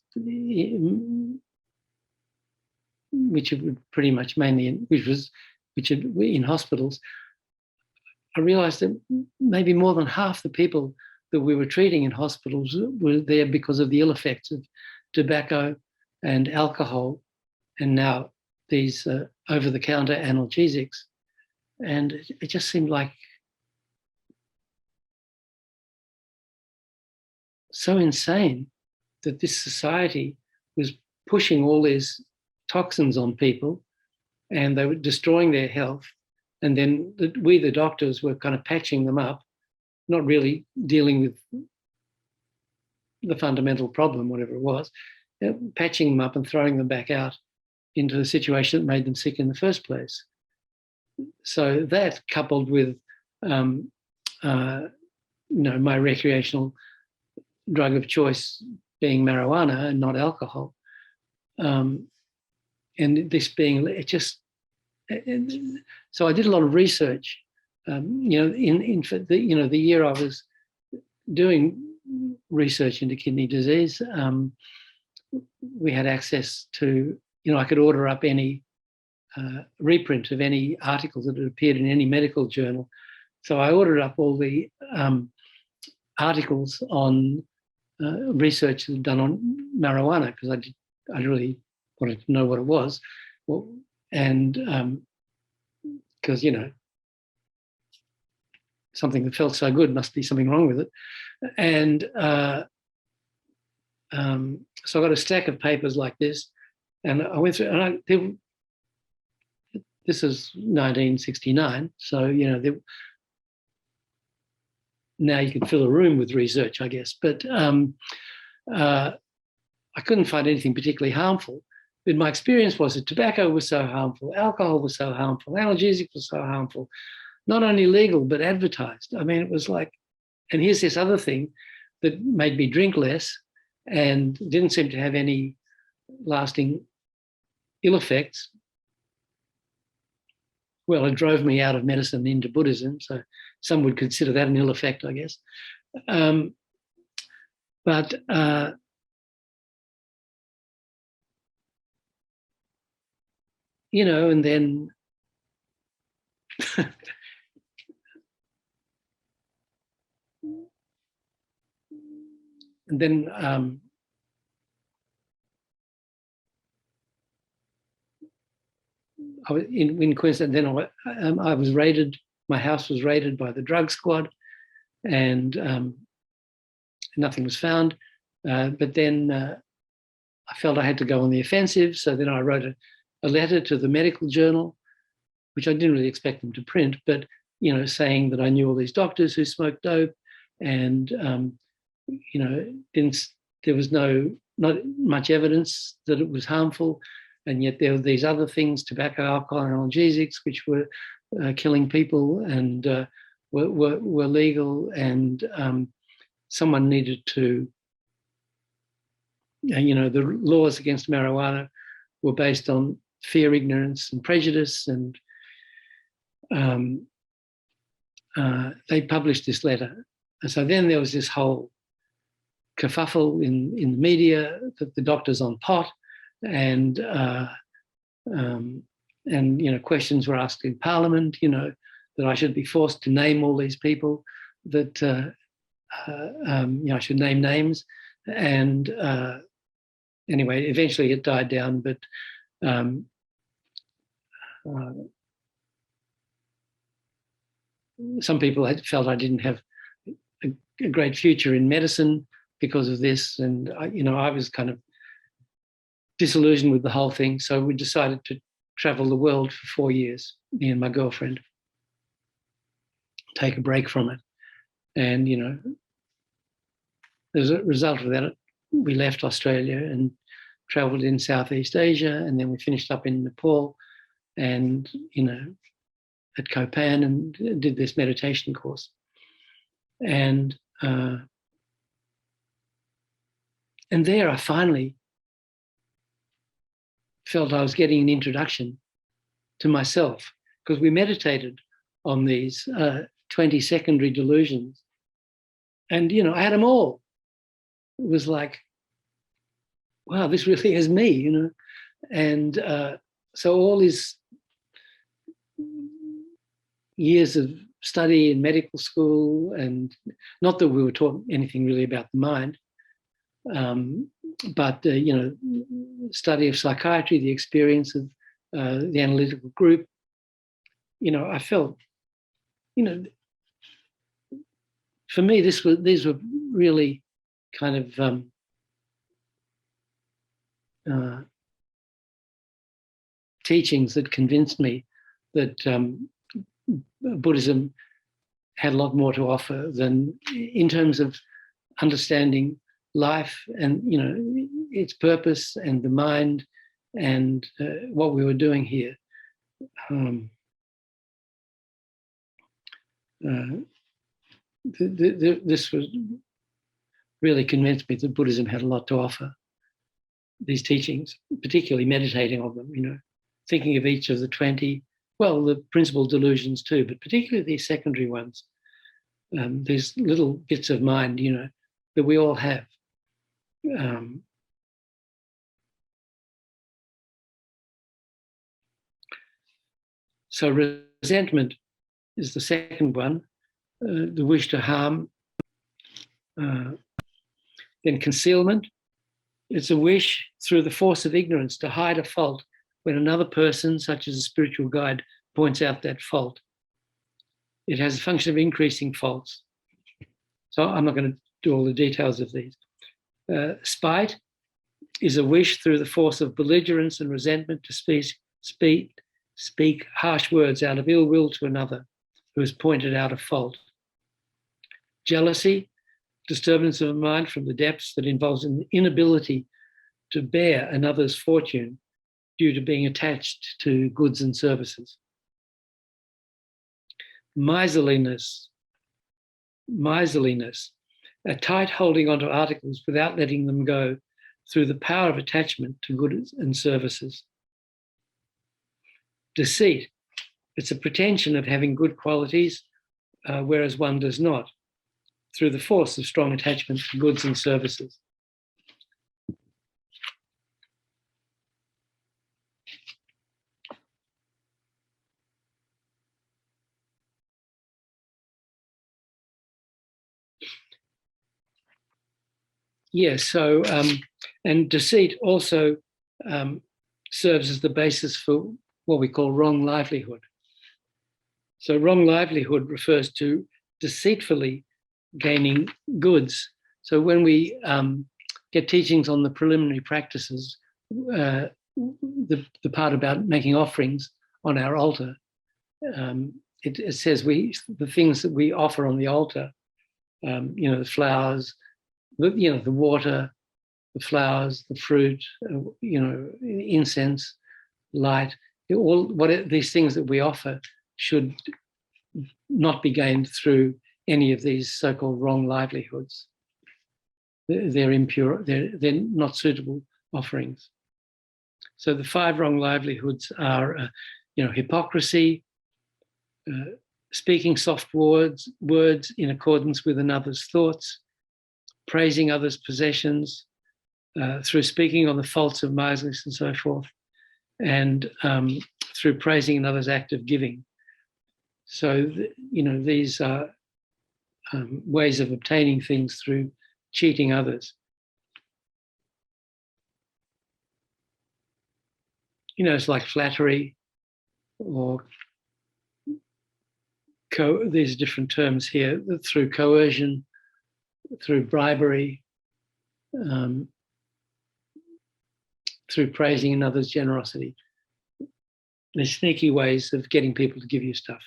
which it would pretty much mainly, which were in hospitals, I realized that maybe more than half the people that we were treating in hospitals were there because of the ill effects of tobacco and alcohol, and now these over-the-counter analgesics. And it just seemed like so insane that this society was pushing all these toxins on people, and they were destroying their health. And then we, the doctors, were kind of patching them up, not really dealing with the fundamental problem, whatever it was, patching them up and throwing them back out into the situation that made them sick in the first place. So that, coupled with my recreational drug of choice being marijuana and not alcohol, and this being, so I did a lot of research. The year I was doing research into kidney disease, we had access to, I could order up any reprint of any articles that had appeared in any medical journal. So I ordered up all the articles on research that was done on marijuana, because I really wanted to know what it was. And because, something that felt so good, must be something wrong with it. And so I got a stack of papers like this, and I went through, and this is 1969, so, now you can fill a room with research, I guess, but I couldn't find anything particularly harmful. But my experience was that tobacco was so harmful, alcohol was so harmful, analgesic was so harmful, not only legal, but advertised. I mean, it was like, and here's this other thing that made me drink less and didn't seem to have any lasting ill effects. Well, it drove me out of medicine into Buddhism, so some would consider that an ill effect, I guess. And then I was in Queensland. Then I was raided. My house was raided by the drug squad, and nothing was found. But then I felt I had to go on the offensive. So then I wrote a letter to the medical journal, which I didn't really expect them to print, but saying that I knew all these doctors who smoked dope, and there was not much evidence that it was harmful, and yet there were these other things, tobacco, alcohol, and analgesics, which were killing people and were legal, and someone needed to, the laws against marijuana were based on fear, ignorance, and prejudice, and they published this letter. And so then there was this whole kerfuffle in the media that the doctor's on pot, and questions were asked in Parliament, that I should be forced to name all these people, that I should name names, and anyway, eventually it died down, but some people had felt I didn't have a great future in medicine because of this, and I was kind of disillusioned with the whole thing. So we decided to travel the world for 4 years, me and my girlfriend, take a break from it. And as a result of that, we left Australia and traveled in Southeast Asia, and then we finished up in Nepal and at Copan, and did this meditation course. And there I finally felt I was getting an introduction to myself, because we meditated on these 20 secondary delusions, and I had them all. It was like, wow, this really is me, and so all these years of study in medical school, and not that we were taught anything really about the mind, but study of psychiatry, the experience of the analytical group, I felt, for me, these were really kind of teachings that convinced me that Buddhism had a lot more to offer than, in terms of understanding life and its purpose and the mind and what we were doing here. This was really convinced me that Buddhism had a lot to offer. These teachings, particularly meditating on them, thinking of each of the 20, well, the principal delusions too, but particularly these secondary ones, these little bits of mind, that we all have. So resentment is the second one, the wish to harm. Then concealment, it's a wish through the force of ignorance to hide a fault when another person, such as a spiritual guide, points out that fault. It has a function of increasing faults. So I'm not going to do all the details of these. Spite is a wish through the force of belligerence and resentment to speak harsh words out of ill will to another who has pointed out a fault. Jealousy, disturbance of mind from the depths that involves an inability to bear another's fortune due to being attached to goods and services. Miserliness, a tight holding onto articles without letting them go through the power of attachment to goods and services. Deceit, it's a pretension of having good qualities, whereas one does not, through the force of strong attachment to goods and services. Yes, so, and deceit also serves as the basis for what we call wrong livelihood. So wrong livelihood refers to deceitfully gaining goods. So when we get teachings on the preliminary practices, the part about making offerings on our altar, it says the things that we offer on the altar, the flowers, the water, the flowers, the fruit, incense, light, these things that we offer should not be gained through any of these so-called wrong livelihoods. They're impure, they're not suitable offerings. So the 5 wrong livelihoods are, hypocrisy, speaking soft words in accordance with another's thoughts, praising others' possessions, through speaking on the faults of miserliness and so forth, and through praising another's act of giving. So, these are ways of obtaining things through cheating others. It's like flattery, or these different terms here, through coercion, through bribery, through praising another's generosity. There's sneaky ways of getting people to give you stuff.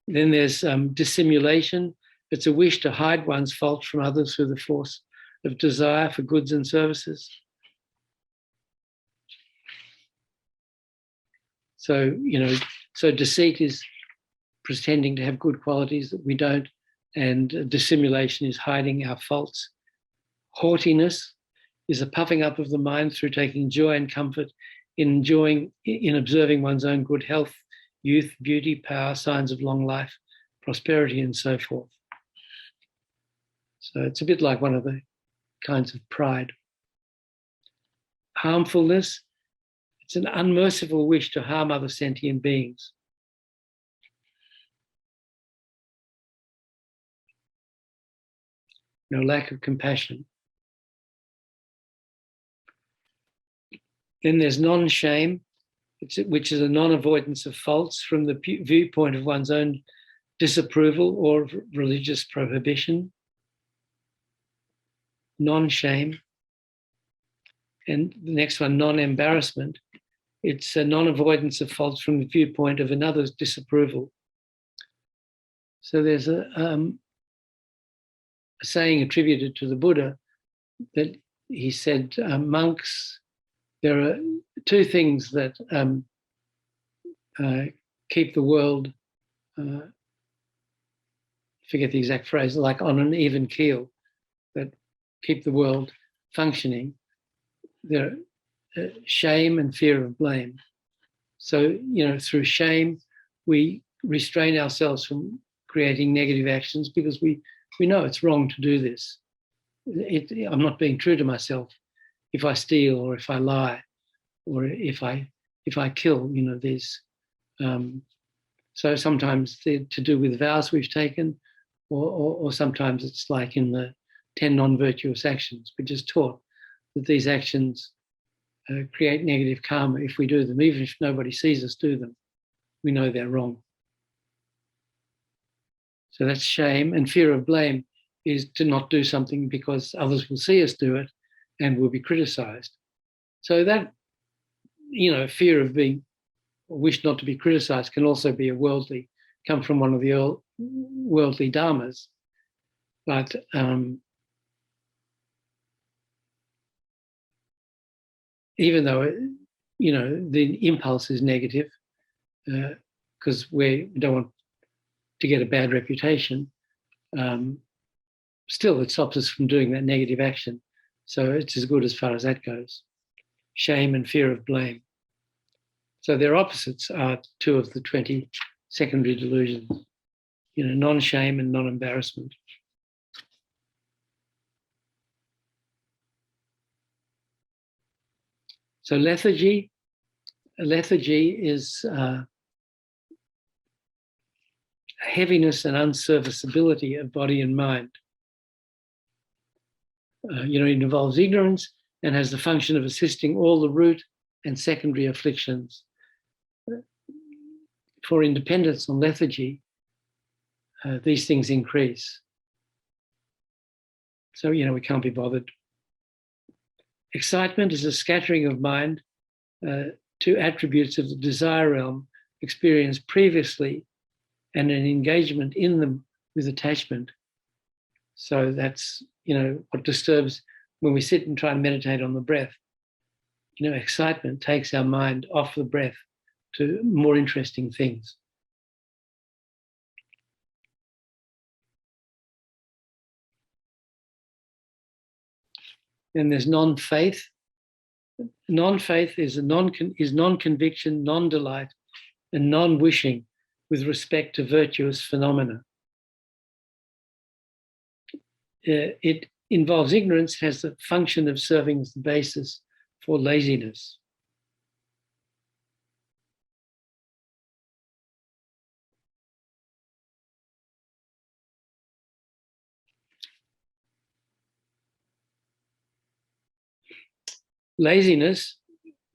Then there's dissimulation. It's a wish to hide one's fault from others through the force of desire for goods and services. So, so deceit is pretending to have good qualities that we don't, and dissimulation is hiding our faults. Haughtiness is a puffing up of the mind through taking joy and comfort in observing one's own good health, youth, beauty, power, signs of long life, prosperity, and so forth. So it's a bit like one of the kinds of pride. Harmfulness, it's an unmerciful wish to harm other sentient beings. Lack of compassion. Then there's non-shame, which is a non-avoidance of faults from the viewpoint of one's own disapproval or religious prohibition. Non-shame. And the next one, non-embarrassment. It's a non-avoidance of faults from the viewpoint of another's disapproval. So there's a saying attributed to the Buddha that he said, monks, there are 2 things that keep the world, forget the exact phrase, like on an even keel, that keep the world functioning. There are shame and fear of blame. So, through shame, we restrain ourselves from creating negative actions because we know it's wrong to do this. I'm not being true to myself if I steal or if I lie or if I kill. There's so sometimes they're to do with vows we've taken, or sometimes it's like in the 10 non-virtuous actions. We're just taught that these actions create negative karma if we do them, even if nobody sees us do them. We know they're wrong. So that's shame. And fear of blame is to not do something because others will see us do it and will be criticized. So that, fear of being, or wish not to be criticized can also be come from one of the worldly dharmas. But even though, the impulse is negative, because we don't want to get a bad reputation, still it stops us from doing that negative action. So it's as good as far as that goes. Shame and fear of blame. So their opposites are 2 of the 20 secondary delusions, non-shame and non-embarrassment. So lethargy is heaviness and unserviceability of body and mind. It involves ignorance and has the function of assisting all the root and secondary afflictions. For independence on lethargy, these things increase. So, we can't be bothered. Excitement is a scattering of mind to attributes of the desire realm experienced previously and an engagement in them with attachment. So that's, what disturbs when we sit and try and meditate on the breath. Excitement takes our mind off the breath to more interesting things. Then there's non-faith. Non-faith is non-conviction, non-delight, and non-wishing with respect to virtuous phenomena. It involves ignorance, has the function of serving as the basis for laziness. Laziness,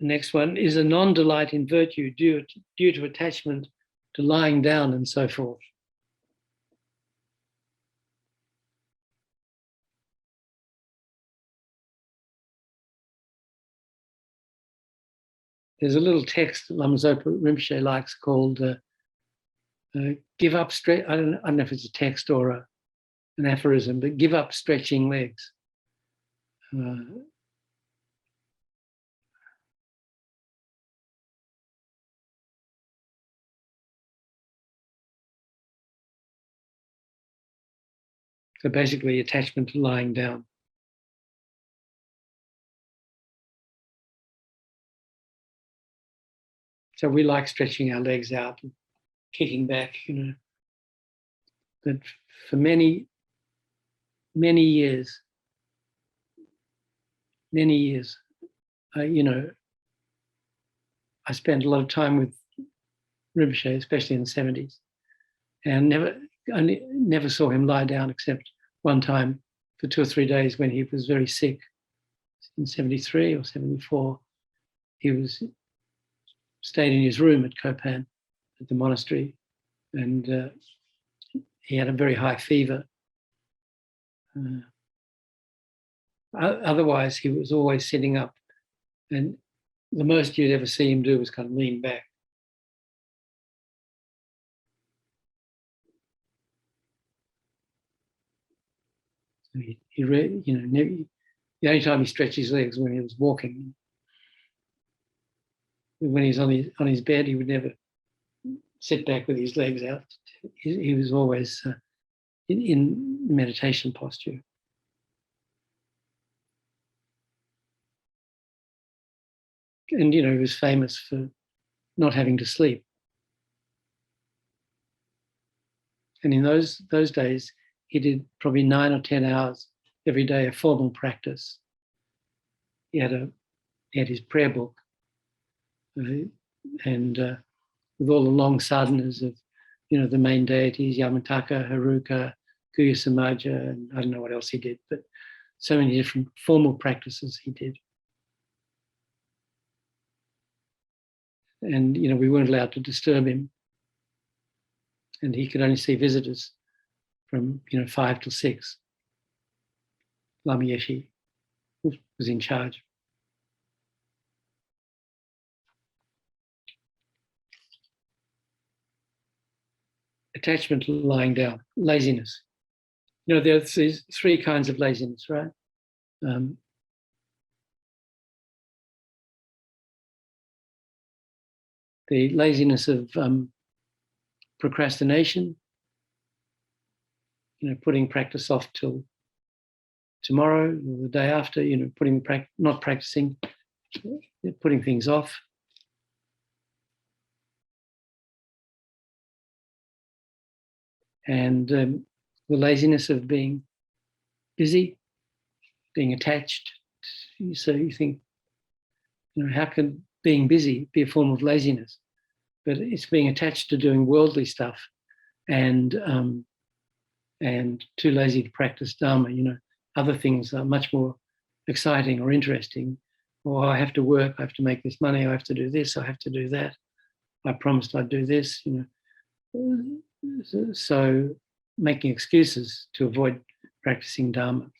the next one, is a non-delight in virtue due to attachment to lying down and so forth. There's a little text that Lama Zopa Rinpoche likes called give up stretch. I don't know if it's a text or an aphorism, but give up stretching legs. So basically attachment to lying down. So we like stretching our legs out and kicking back, But for many, many years, I spent a lot of time with Ribush, especially in the 70s, and I never saw him lie down except one time for 2 or 3 days when he was very sick. In 73 or 74, he stayed in his room at Copan at the monastery, and he had a very high fever. Otherwise, he was always sitting up, and the most you'd ever see him do was kind of lean back. So the only time he stretched his legs when he was walking. When he's on his bed, he would never sit back with his legs out. He was always in meditation posture. And, he was famous for not having to sleep. And in those days, he did probably 9 or 10 hours every day of formal practice. He had his prayer book, and with all the long sadhanas of, the main deities, Yamataka, Haruka, Kuya Samaja, and I don't know what else he did, but so many different formal practices he did. And, we weren't allowed to disturb him. And he could only see visitors from, 5 till 6. Lama Yeshe was in charge. Attachment to lying down, laziness. There's these 3 kinds of laziness, right? The laziness of procrastination, putting practice off till tomorrow or the day after, not practicing, putting things off. And the laziness of being busy, being attached. So you think, how can being busy be a form of laziness? But it's being attached to doing worldly stuff and too lazy to practice Dharma. Other things are much more exciting or interesting. Or I have to work, I have to make this money, I have to do this, I have to do that. I promised I'd do this, So making excuses to avoid practicing Dharma.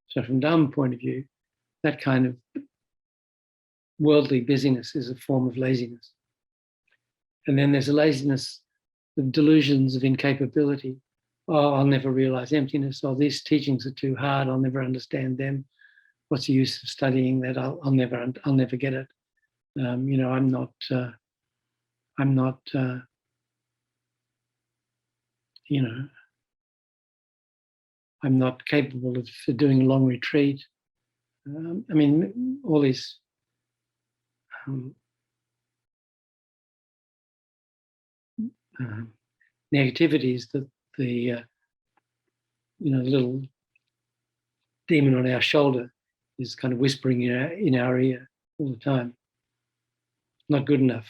So from Dharma point of view, that kind of worldly busyness is a form of laziness. And then there's a laziness, the delusions of incapability. Oh, I'll never realize emptiness. Oh, these teachings are too hard. I'll never understand them. What's the use of studying that? I'll never get it. I'm not capable of doing a long retreat. All these negativities that the little demon on our shoulder is kind of whispering in our ear all the time. Not good enough.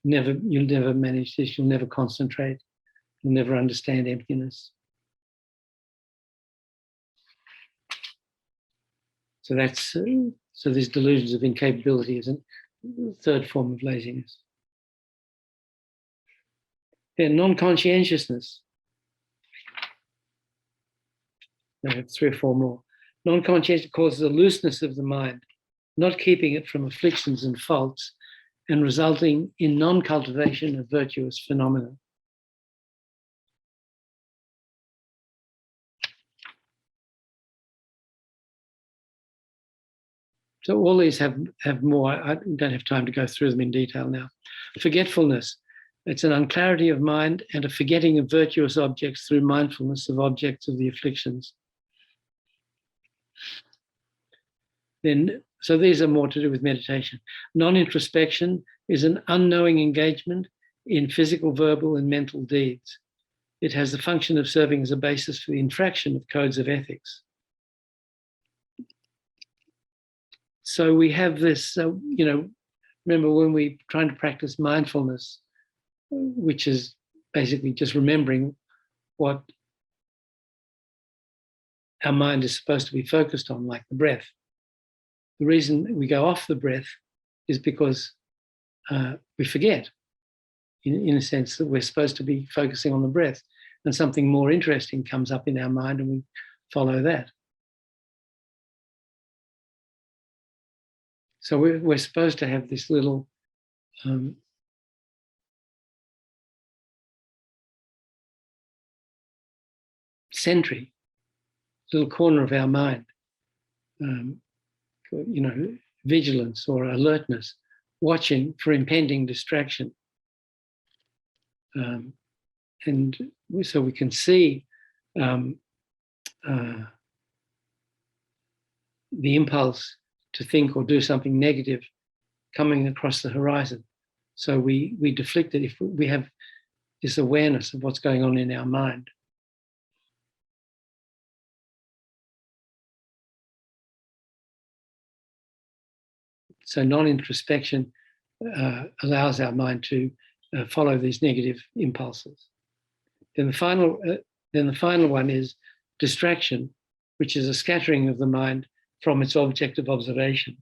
You'll never manage this. You'll never concentrate. You'll never understand emptiness. So these delusions of incapability is a third form of laziness. Then non-conscientiousness. I have 3 or 4 more. Non-conscientiousness causes a looseness of the mind, not keeping it from afflictions and faults, and resulting in non-cultivation of virtuous phenomena. So all these have more. I don't have time to go through them in detail now. Forgetfulness. It's an unclarity of mind and a forgetting of virtuous objects through mindfulness of objects of the afflictions. So these are more to do with meditation. Non-introspection is an unknowing engagement in physical, verbal, and mental deeds. It has the function of serving as a basis for the infraction of codes of ethics. So we have this, remember when we're trying to practice mindfulness, which is basically just remembering what our mind is supposed to be focused on, like the breath. The reason we go off the breath is because we forget, in a sense, that we're supposed to be focusing on the breath, and something more interesting comes up in our mind and we follow that. So we're supposed to have this little sentry, little corner of our mind, vigilance or alertness, watching for impending distraction. And so we can see the impulse to think or do something negative coming across the horizon. So we deflect it if we have this awareness of what's going on in our mind. So non-introspection allows our mind to follow these negative impulses. Then the final one is distraction, which is a scattering of the mind from its object of observation.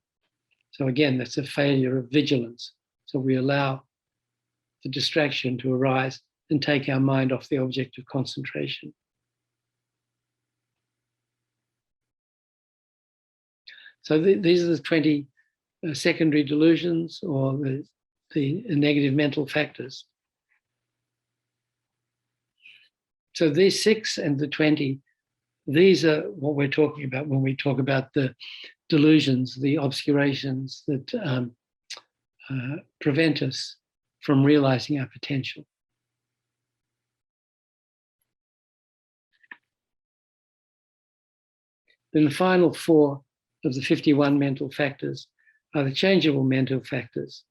So again, that's a failure of vigilance. So we allow the distraction to arise and take our mind off the object of concentration. So these are the 20 secondary delusions, or the negative mental factors. So these 6 and the 20, these are what we're talking about when we talk about the delusions, the obscurations that prevent us from realizing our potential. Then the final 4 of the 51 mental factors are the changeable mental factors.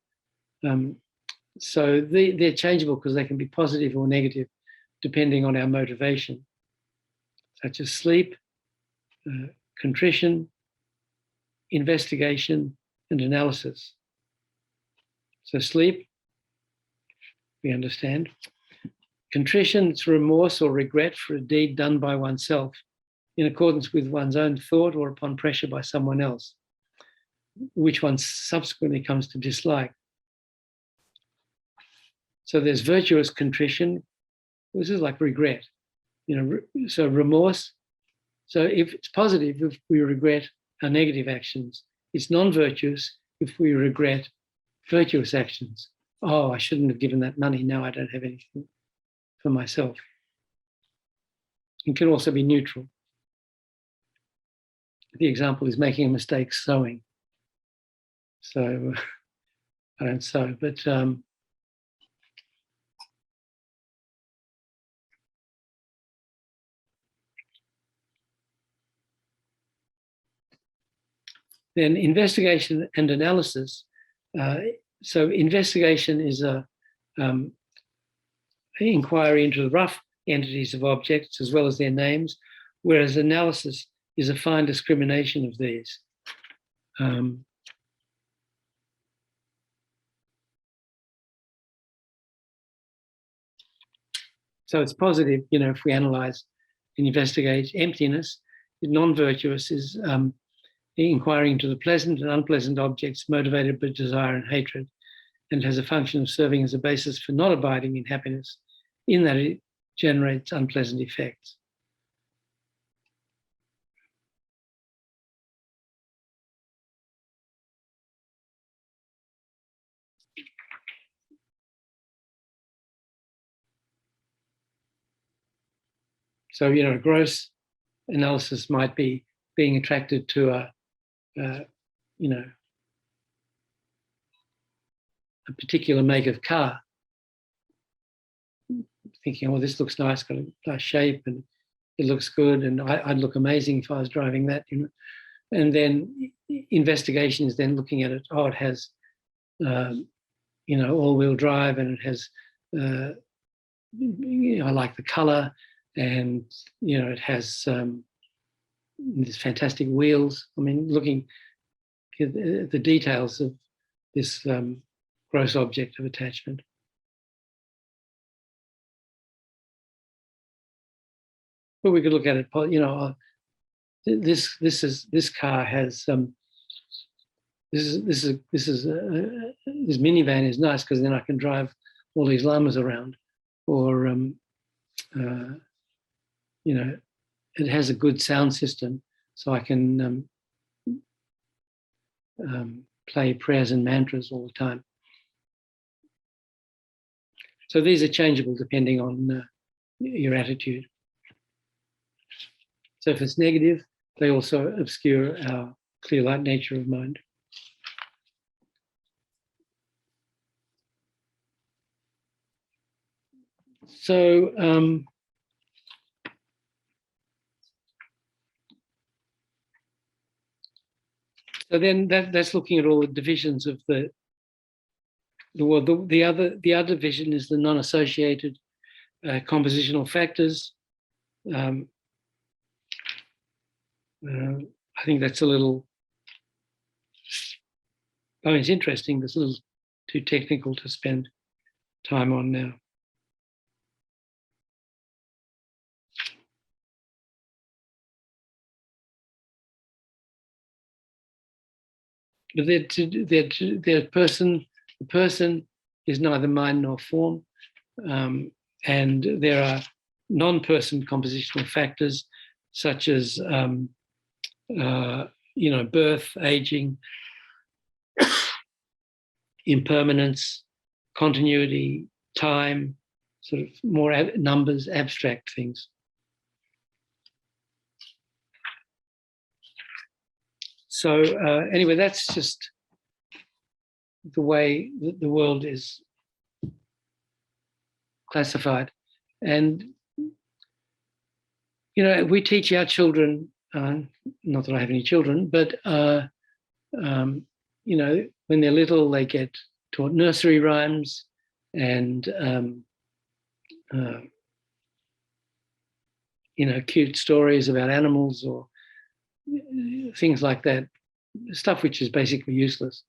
So they're changeable because they can be positive or negative depending on our motivation, such as sleep, contrition, investigation, and analysis. So sleep, we understand. Contrition, it's remorse or regret for a deed done by oneself in accordance with one's own thought or upon pressure by someone else, which one subsequently comes to dislike. So there's virtuous contrition. This is like regret, so remorse. So if it's positive, if we regret our negative actions, it's non-virtuous if we regret virtuous actions. Oh, I shouldn't have given that money. Now I don't have anything for myself. It can also be neutral. The example is making a mistake sewing. So I don't sew, but then investigation and analysis. So investigation is a inquiry into the rough entities of objects as well as their names, whereas analysis is a fine discrimination of these. So it's positive, if we analyze and investigate emptiness. Non-virtuous is inquiring into the pleasant and unpleasant objects motivated by desire and hatred, and has a function of serving as a basis for not abiding in happiness, in that it generates unpleasant effects. So, gross analysis might be being attracted to a particular make of car, thinking, oh, this looks nice, got a nice shape, and it looks good, and I'd look amazing if I was driving that. And then investigation is then looking at it. Oh, it has, all-wheel drive, and it has, I like the color, and it has these fantastic wheels. I mean, looking at the details of this gross object of attachment. But we could look at it, this car has this minivan is nice because then I can drive all these llamas around, or it has a good sound system, so I can play prayers and mantras all the time. So these are changeable depending on your attitude. So if it's negative, they also obscure our clear light nature of mind. So then that's looking at all the divisions of the world. The other division is the non-associated compositional factors. I think that's a little, it's interesting, but it's a little too technical to spend time on now. But the person is neither mind nor form, and there are non-person compositional factors such as birth, aging, impermanence, continuity, time, sort of more numbers, abstract things. So anyway, that's just the way the world is classified. And, we teach our children, not that I have any children, but, when they're little, they get taught nursery rhymes and, cute stories about animals or things like that, stuff which is basically useless.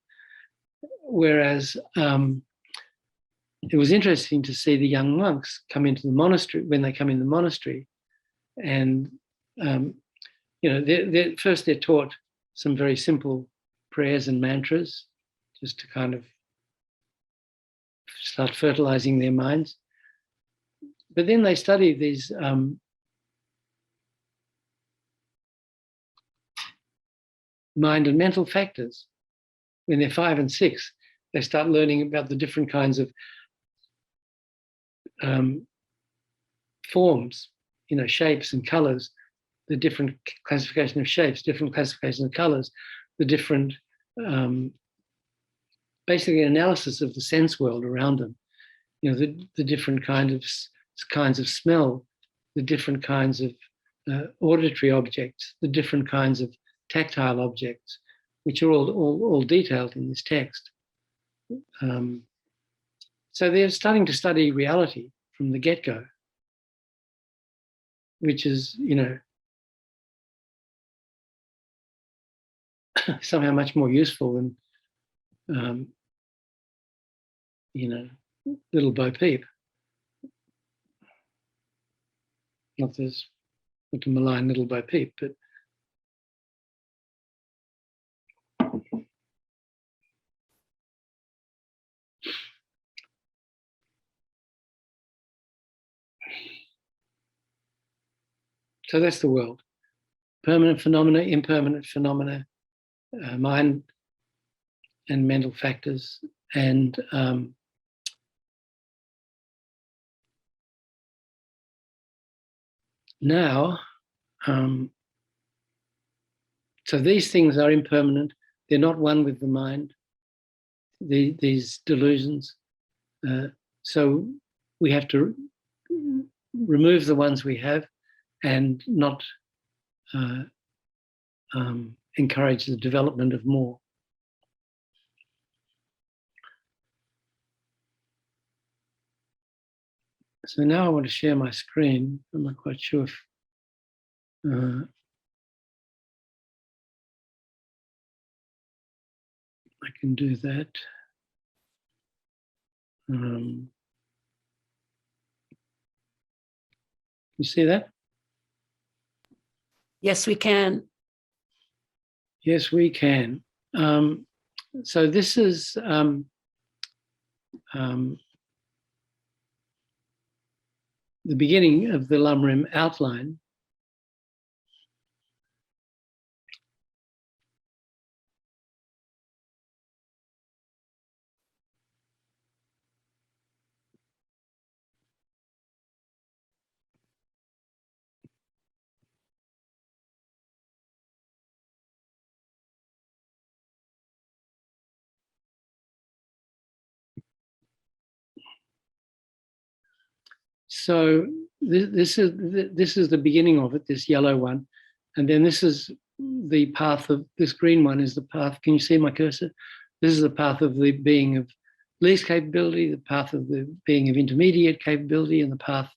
Whereas it was interesting to see the young monks come into the monastery, when they come in the monastery, and first they're taught some very simple prayers and mantras, just to kind of start fertilizing their minds. But then they study these mind and mental factors, when they're 5 and 6, they start learning about the different kinds of forms, shapes and colors, the different classification of shapes, different classification of colors, the different, basically analysis of the sense world around them. The different kinds of smell, the different kinds of auditory objects, the different kinds of tactile objects, which are all detailed in this text. So they're starting to study reality from the get-go, which is, somehow much more useful than, little Bo Peep. Not to malign little Bo Peep, but so that's the world. Permanent phenomena, impermanent phenomena, mind and mental factors, and now, so these things are impermanent. They're not one with the mind, these delusions. So we have to remove the ones we have and not encourage the development of more. So now I want to share my screen. I'm not quite sure if I can do that. You see that? Yes, we can. Yes, we can. So this is the beginning of the Lamrim outline. So this is the beginning of it, this yellow one, and then this is the path of this green one is the path. Can you see my cursor? This is the path of the being of least capability, the path of the being of intermediate capability, and the path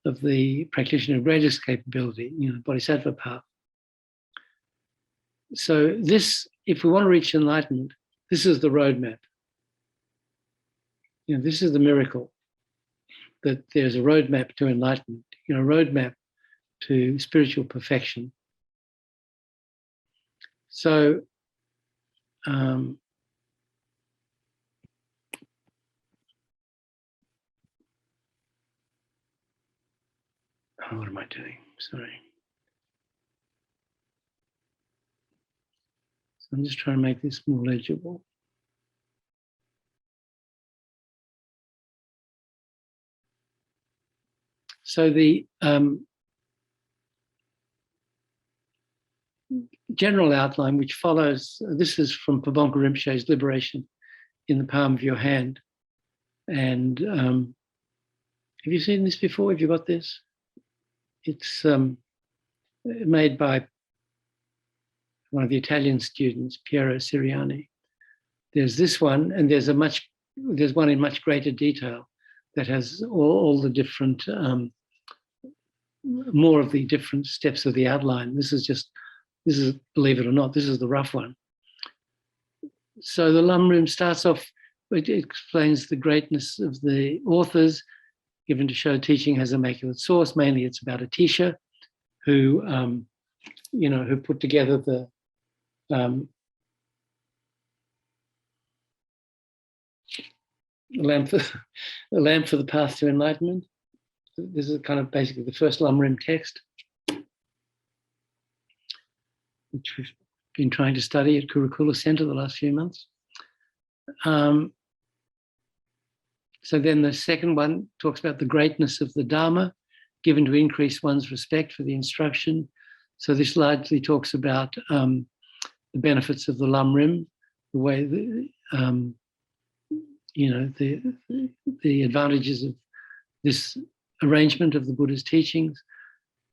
of the practitioner of greatest capability, bodhisattva path. So this, if we want to reach enlightenment, this is the roadmap. This is the miracle, that there's a roadmap to enlightenment, a roadmap to spiritual perfection. So what am I doing? Sorry. So I'm just trying to make this more legible. So the general outline, which follows, this is from Pabonka Rinpoche's Liberation in the Palm of Your Hand. And have you seen this before? Have you got this? It's made by one of the Italian students, Piero Siriani. There's this one, and there's one in much greater detail that has all the different, more of the different steps of the outline. This is, believe it or not, this is the rough one. So the Lamrim starts off, it explains the greatness of the authors, given to show teaching has immaculate source. Mainly it's about Atisha, who, who put together the lamp for the path to enlightenment. This is kind of basically the first Lamrim text, which we've been trying to study at Kurukula Center the last few months. So then the second one talks about the greatness of the Dharma, given to increase one's respect for the instruction. So this largely talks about the benefits of the Lam Rim, the way the advantages of this arrangement of the Buddha's teachings.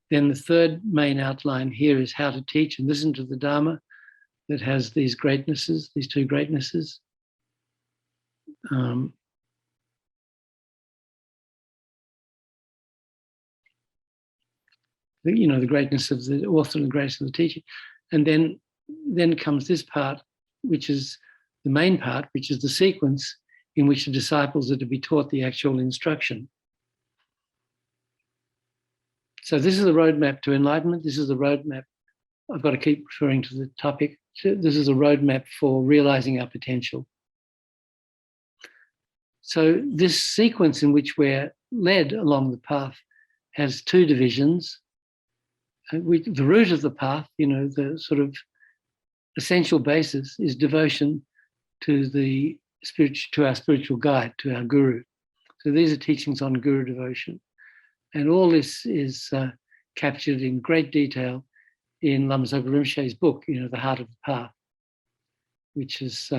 Then the third main outline here is how to teach and listen to the Dharma that has these greatnesses, these two greatnesses. The greatness of the author and the greatness of the teacher. And then comes this part, which is the main part, which is the sequence in which the disciples are to be taught the actual instruction. So this is the roadmap to enlightenment. This is the roadmap. I've got to keep referring to the topic. This is a roadmap for realizing our potential. So this sequence in which we're led along the path has two divisions. The root of the path, the sort of essential basis is devotion to our spiritual guide, to our guru. So these are teachings on guru devotion. And all this is captured in great detail in Lama Zopa Rinpoche's book, The Heart of the Path, which is, I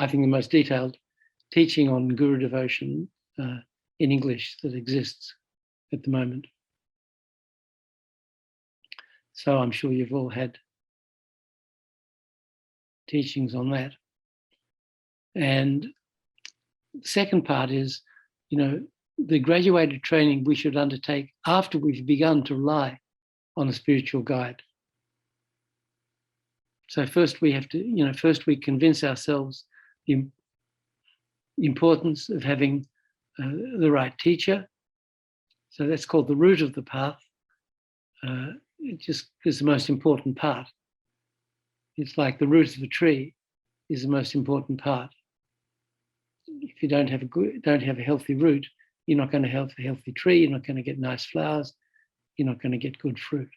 think, the most detailed teaching on guru devotion in English that exists at the moment. So I'm sure you've all had teachings on that. And the second part is, the graduated training we should undertake after we've begun to rely on a spiritual guide. So first we have to, first we convince ourselves the importance of having the right teacher. So that's called the root of the path. It just is the most important part. It's like the root of a tree is the most important part. If you don't have a healthy root, you're not going to have a healthy tree. You're not going to get nice flowers. You're not going to get good fruit.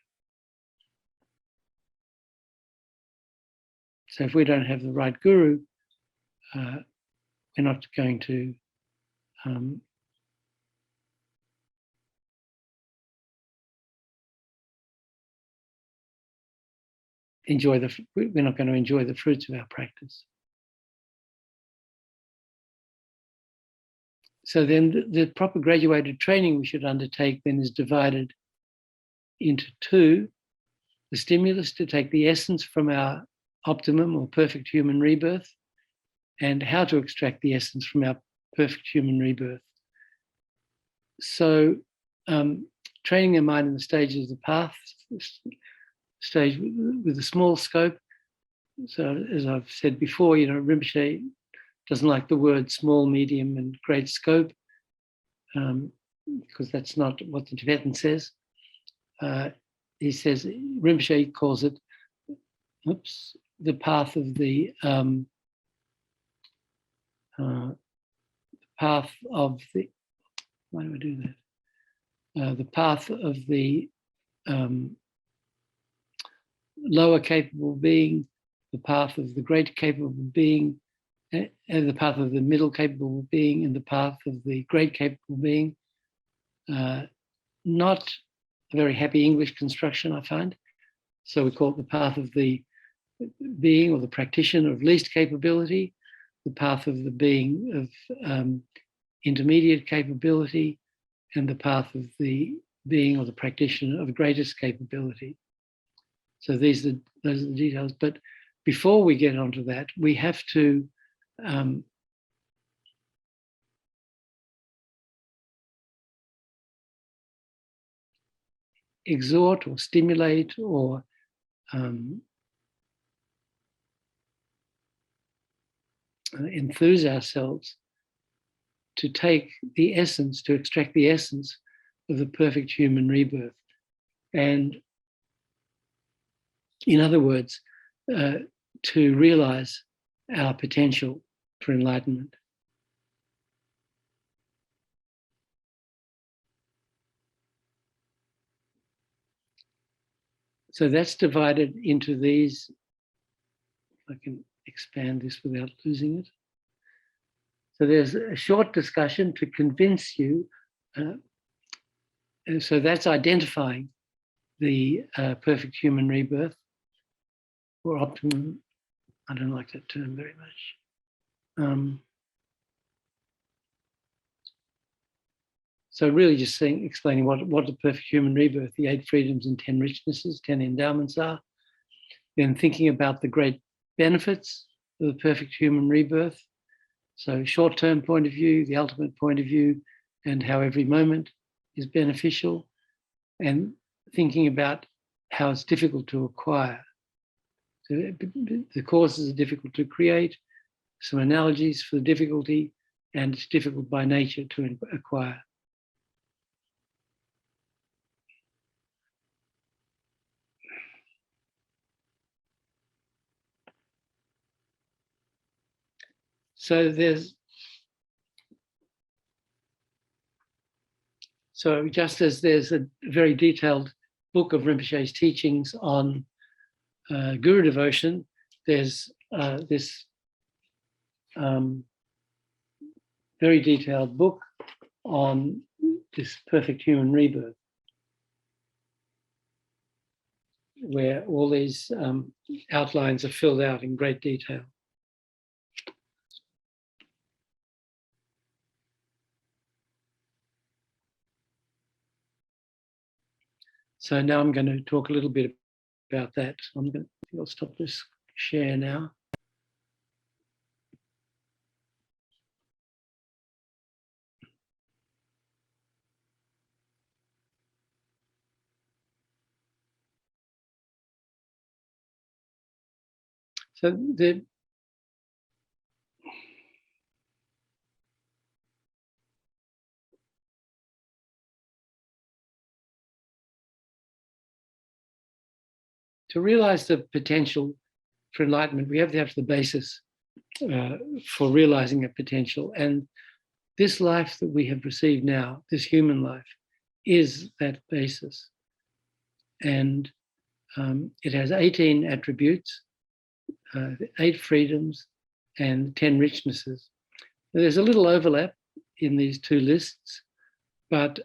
So if we don't have the right guru, we're not going to we're not going to enjoy the fruits of our practice. So then the proper graduated training we should undertake then is divided into two: the stimulus to take the essence from our optimum or perfect human rebirth, and how to extract the essence from our perfect human rebirth. So training the mind in the stages of the path, stage with a small scope. So as I've said before, Rinpoche doesn't like the word small, medium, and great scope, because that's not what the Tibetan says. He says, Rinpoche calls it, the path of the why do I do that? The path of the lower capable being, the path of the great capable being, and the path of the middle capable being, and the path of the great capable being. Not a very happy English construction, I find. So we call it the path of the being or the practitioner of least capability, the path of the being of intermediate capability, and the path of the being or the practitioner of greatest capability. So those are the details. But before we get onto that, we have to exhort or stimulate or enthuse ourselves to take the essence, to extract the essence of the perfect human rebirth. And in other words, to realize our potential for enlightenment. So that's divided into these, if I can expand this without losing it. So there's a short discussion to convince you. And so that's identifying the perfect human rebirth or optimum. I don't like that term very much. So really just explaining what the perfect human rebirth, the 8 freedoms and 10 richnesses, 10 endowments are. Then thinking about the great benefits of the perfect human rebirth. So short-term point of view, the ultimate point of view, and how every moment is beneficial, and thinking about how it's difficult to acquire. So the causes are difficult to create, some analogies for the difficulty, and it's difficult by nature to acquire. So just as there's a very detailed book of Rinpoche's teachings on guru devotion, there's this very detailed book on this perfect human rebirth, where all these outlines are filled out in great detail. So now I'm going to talk a little bit about that. I'll stop this share now. So to realize the potential for enlightenment, we have to have the basis for realizing a potential. And this life that we have received now, this human life, is that basis. And it has 18 attributes, 8 freedoms, and 10 richnesses. There's a little overlap in these two lists, but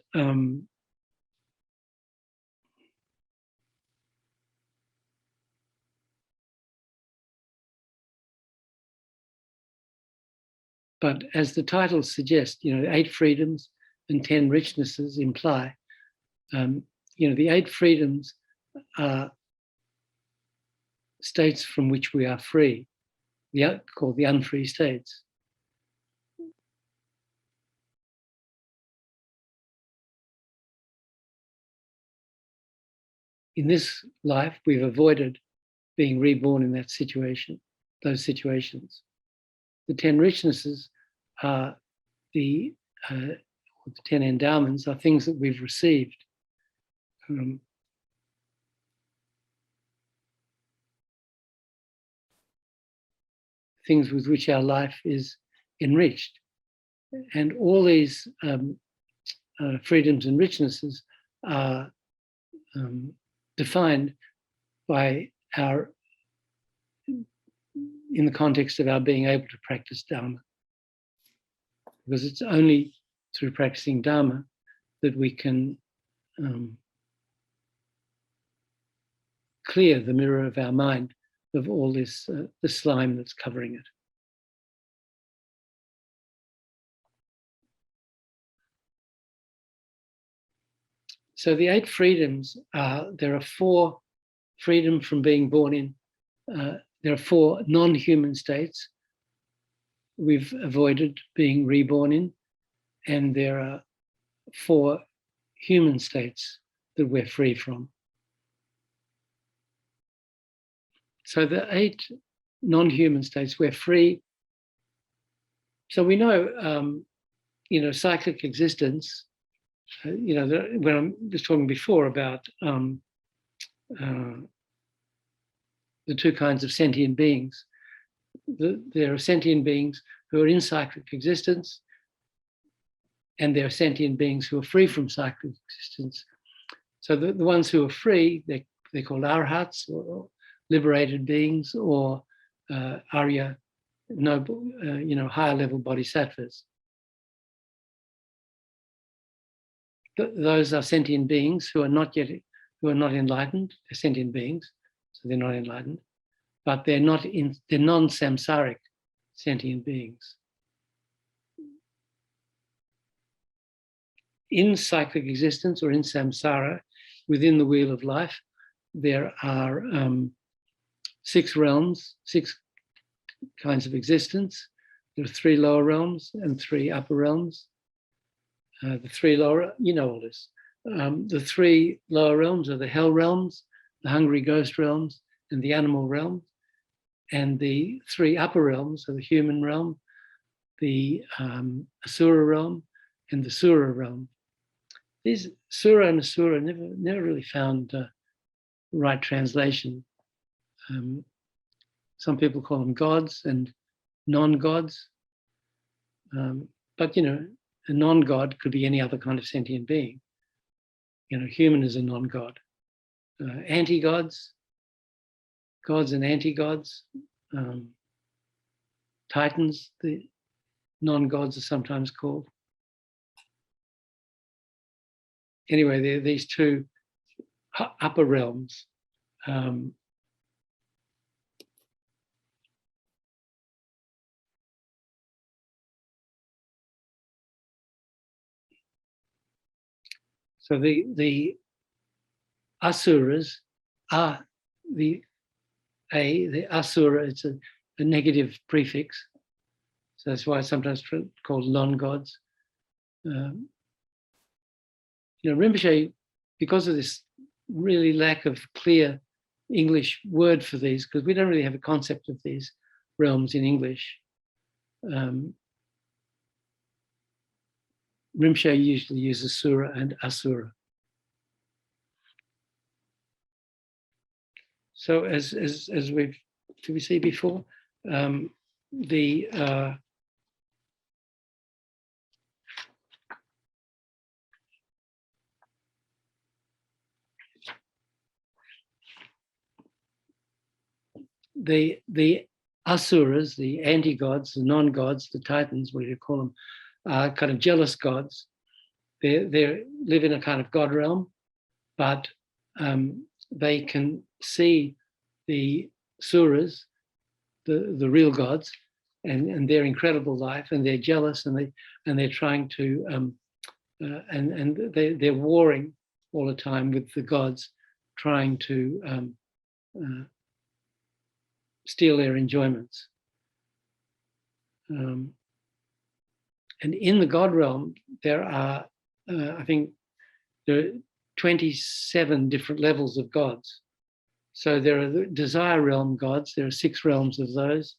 as the title suggests, 8 freedoms and 10 richnesses imply, the 8 freedoms are states from which we are free, called the unfree states. In this life, we've avoided being reborn in that situation, those situations. The 10 richnesses are the 10 endowments are things that we've received. Things with which our life is enriched. And all these freedoms and richnesses are defined by in the context of our being able to practice Dharma. Because it's only through practicing Dharma that we can clear the mirror of our mind of all this, the slime that's covering it. So the 8 freedoms there are 4 freedom from being born in. There are 4 non-human states we've avoided being reborn in, and there are 4 human states that we're free from. So the 8 non-human states, we're free. So we know, cyclic existence. When I was talking before about the 2 kinds of sentient beings, there are sentient beings who are in cyclic existence, and there are sentient beings who are free from cyclic existence. So the ones who are free, they're called arhats, or liberated beings, or Arya, noble, higher level bodhisattvas. Those are sentient beings who are not enlightened. They're sentient beings, so they're not enlightened, but they're non-samsaric sentient beings. In cyclic existence or in samsara, within the wheel of life, there are 6 realms, 6 kinds of existence. There are 3 lower realms and 3 upper realms. The 3 lower, you know all this. The 3 lower realms are the hell realms, the hungry ghost realms, and the animal realm. And the 3 upper realms are the human realm, the asura realm, and the sura realm. These sura and asura never really found the right translation. Some people call them gods and non-gods. But, a non-god could be any other kind of sentient being. Human is a non-god. Anti-gods, gods and anti-gods, titans, the non-gods are sometimes called. Anyway, there are these 2 upper realms. So the asuras are the asura, it's a negative prefix. So that's why it's sometimes called non-gods. Rinpoche, because of this really lack of clear English word for these, because we don't really have a concept of these realms in English, Rinpoche usually uses sura and asura. So as did we see before, the asuras, the anti-gods, the non-gods, the titans, what do you call them, are kind of jealous gods. They live in a kind of god realm, but they can see the suras, the real gods, and their incredible life, and they're jealous, and they're trying to and they're warring all the time with the gods, trying to steal their enjoyments. And in the God realm, there are, I think, there are 27 different levels of gods. So there are the desire realm gods. There are 6 realms of those,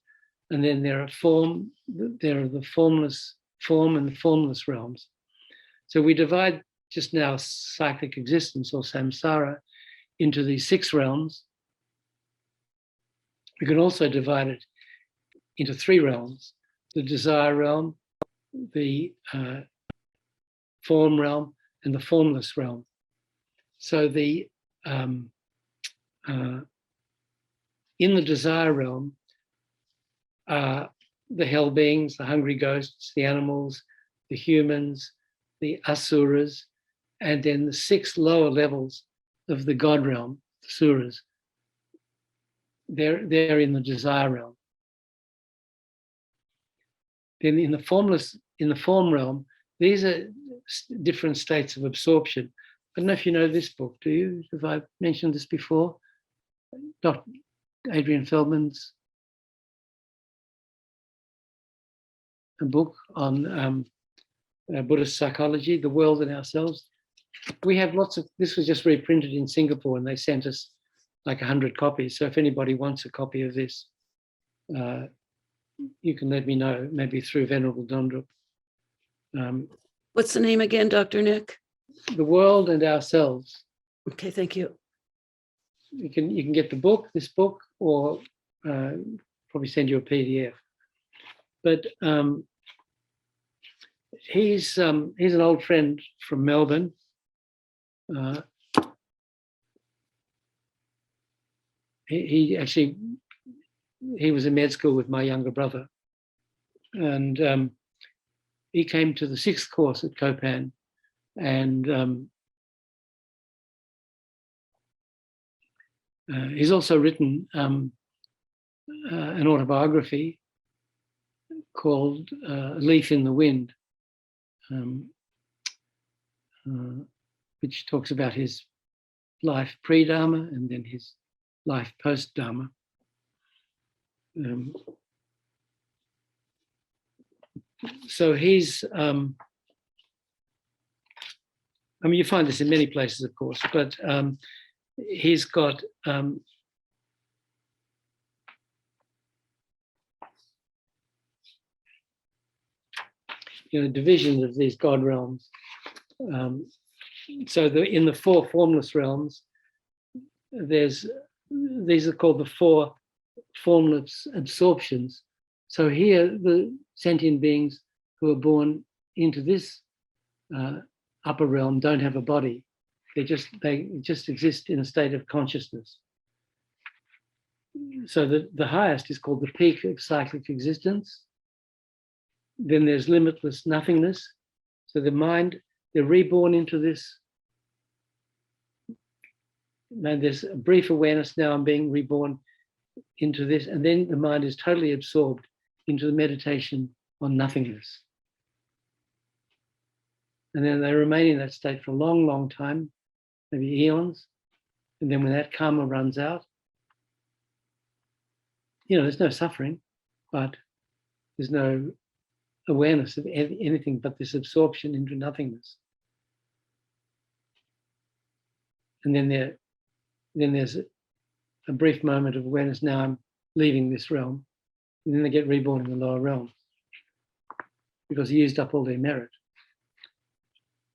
and then there are the formless form and the formless realms. So we divide just now cyclic existence or samsara into these 6 realms. We can also divide it into 3 realms: the desire realm, the form realm, and the formless realm. So in the desire realm are the hell beings, the hungry ghosts, the animals, the humans, the asuras, and then the 6 lower levels of the God realm, the suras. They're in the desire realm. Then in the form realm, these are different states of absorption. I don't know if you know this book, do you? Have I mentioned this before? Dr. Adrian Feldman's a book on Buddhist psychology, the world and ourselves. We have lots of, this was just reprinted in Singapore and they sent us like 100 copies. So if anybody wants a copy of this, you can let me know, maybe through Venerable Dondrup. What's the name again, Dr. Nick? The World and Ourselves. Okay, thank you. You can get this book, or probably send you a PDF. But he's an old friend from Melbourne. He actually he was in med school with my younger brother, and he came to the 6th course at Copan, and he's also written an autobiography called Leaf in the Wind, which talks about his life pre-Dharma and then his life post-Dharma. So he's, I mean, you find this in many places, of course, but he's got divisions of these God realms. So in the 4 formless realms, these are called the 4 formless absorptions. So here, the sentient beings who are born into this upper realm don't have a body. They just exist in a state of consciousness. So the highest is called the peak of cyclic existence. Then there's limitless nothingness. So the mind, they're reborn into this. And there's a brief awareness, now I'm being reborn into this. And then the mind is totally absorbed into the meditation on nothingness. And then they remain in that state for a long, long time, maybe eons. And then when that karma runs out, there's no suffering, but there's no awareness of anything but this absorption into nothingness. And then there's a brief moment of awareness, now I'm leaving this realm. And then they get reborn in the lower realm because he used up all their merit.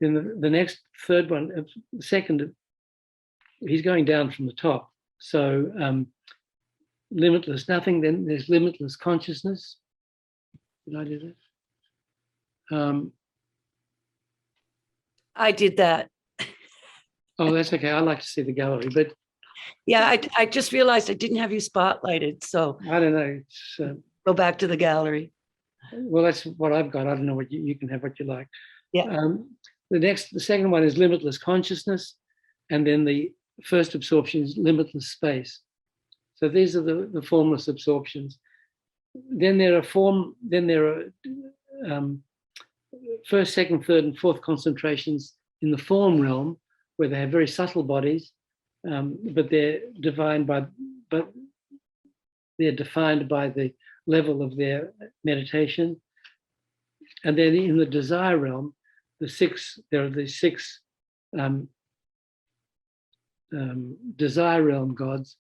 Then the next, third one, second, he's going down from the top. So limitless nothing, then there's limitless consciousness. Did I do that? I did that. Oh, that's okay. I like to see the gallery, but yeah, I just realized I didn't have you spotlighted, so I don't know. Go back to the gallery. Well, that's what I've got. I don't know what you can have what you like. Yeah. The second one is limitless consciousness, and then the first absorption is limitless space. So these are the formless absorptions. Then there are first, second, third, and fourth concentrations in the form realm, where they have very subtle bodies, but they're defined by the level of their meditation. And then in the desire realm, there are the 6 desire realm gods.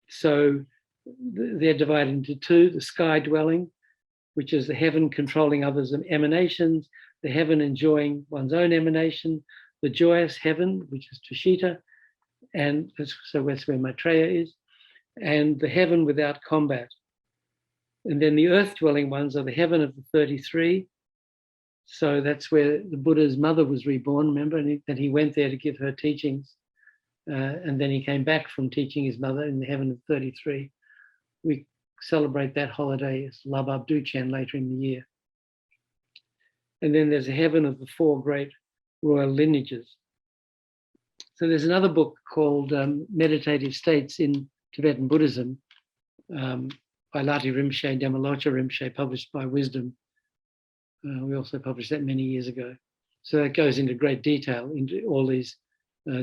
So they're divided into 2, the sky dwelling, which is the heaven controlling others' emanations, the heaven enjoying one's own emanation, the joyous heaven, which is Tushita, and so that's where Maitreya is, and the heaven without combat. And then the earth dwelling ones are the heaven of the 33. So that's where the Buddha's mother was reborn, remember, and he went there to give her teachings. And then he came back from teaching his mother in the heaven of 33. We celebrate that holiday as Lama Zopa later in the year. And then there's a heaven of the 4 great royal lineages. So there's another book called Meditative States in Tibetan Buddhism by Lati Rinpoche and Damalocha Rinpoche, published by Wisdom. We also published that many years ago. So that goes into great detail into all these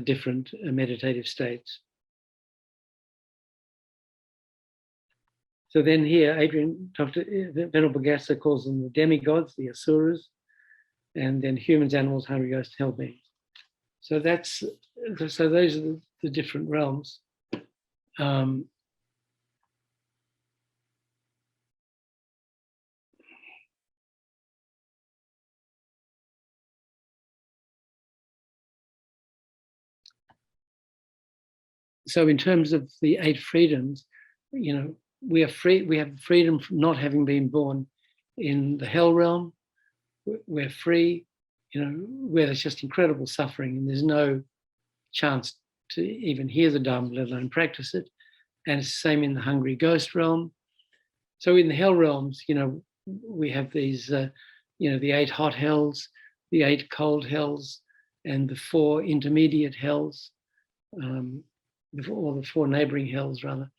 different meditative states. So then here, Venerable Gassa calls them the demigods, the asuras, and then humans, animals, hungry ghosts, hell beings. So those are the different realms. So in terms of the 8 freedoms, we are free. We have freedom from not having been born in the hell realm. We're free, where there's just incredible suffering and there's no chance to even hear the Dharma, let alone practice it. And it's the same in the hungry ghost realm. So in the hell realms, we have these, the 8 hot hells, the 8 cold hells, and the 4 intermediate hells, or the 4 neighboring hells, rather.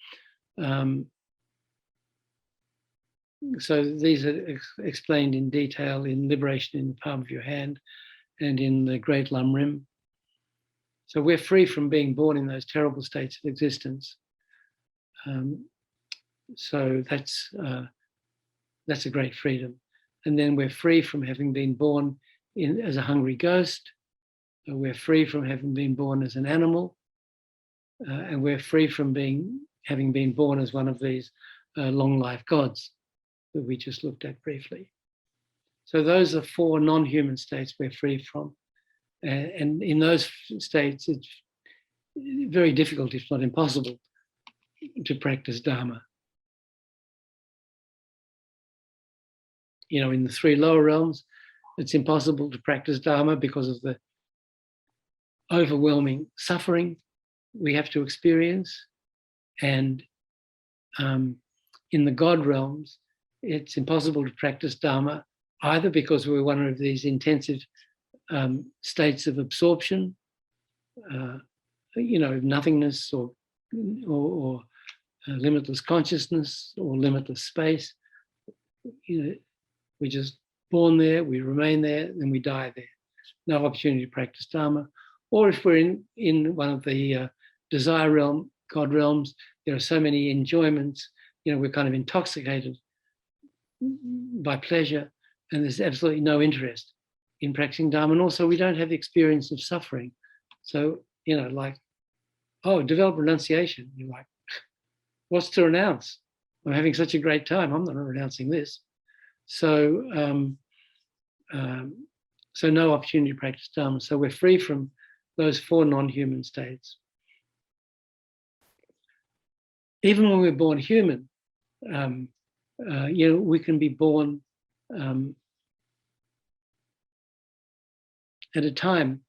So these are explained in detail in Liberation in the Palm of Your Hand and in the Great Lam Rim. So we're free from being born in those terrible states of existence. So that's a great freedom. And then we're free from having been born as a hungry ghost. We're free from having been born as an animal. And we're free from having been born as one of these long life gods that we just looked at briefly. So those are 4 non-human states we're free from. And in those states, it's very difficult, if not impossible, to practice Dharma. In the 3 lower realms, it's impossible to practice Dharma because of the overwhelming suffering we have to experience. And in the God realms, it's impossible to practice Dharma either because we're one of these intensive states of absorption, nothingness or limitless consciousness or limitless space. We're just born there, we remain there, then we die there. No opportunity to practice Dharma. Or if we're in one of the desire realm, God realms, there are so many enjoyments, we're kind of intoxicated by pleasure, and there's absolutely no interest in practicing Dharma. And also we don't have the experience of suffering. So, develop renunciation. You're like, what's to renounce? I'm having such a great time. I'm not renouncing this. So, so no opportunity to practice Dharma. So we're free from those 4 non-human states. Even when we're born human, we can be born at a time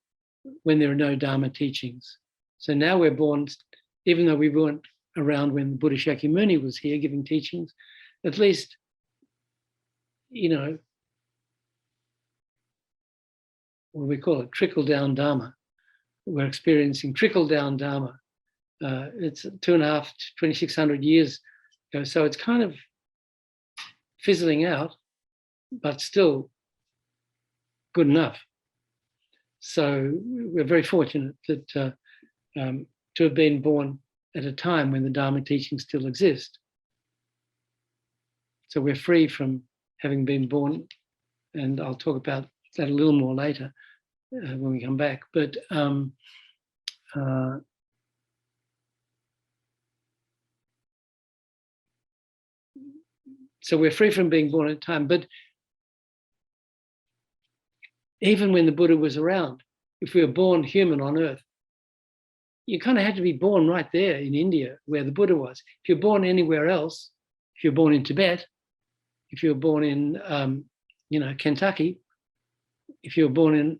when there are no Dharma teachings. So now we're born, even though we weren't around when Buddha Shakyamuni was here giving teachings, at least, what we call it, trickle-down Dharma. We're experiencing trickle-down Dharma. It's 2.5 to 2,600 years ago, so it's kind of fizzling out, but still good enough. So we're very fortunate that to have been born at a time when the Dharma teachings still exist. So we're free from having been born, and I'll talk about that a little more later when we come back. But so we're free from being born at a time. But even when the Buddha was around, if we were born human on earth, you kind of had to be born right there in India where the Buddha was. If you're born anywhere else, if you're born in Tibet, if you're born in, Kentucky, if you're born in,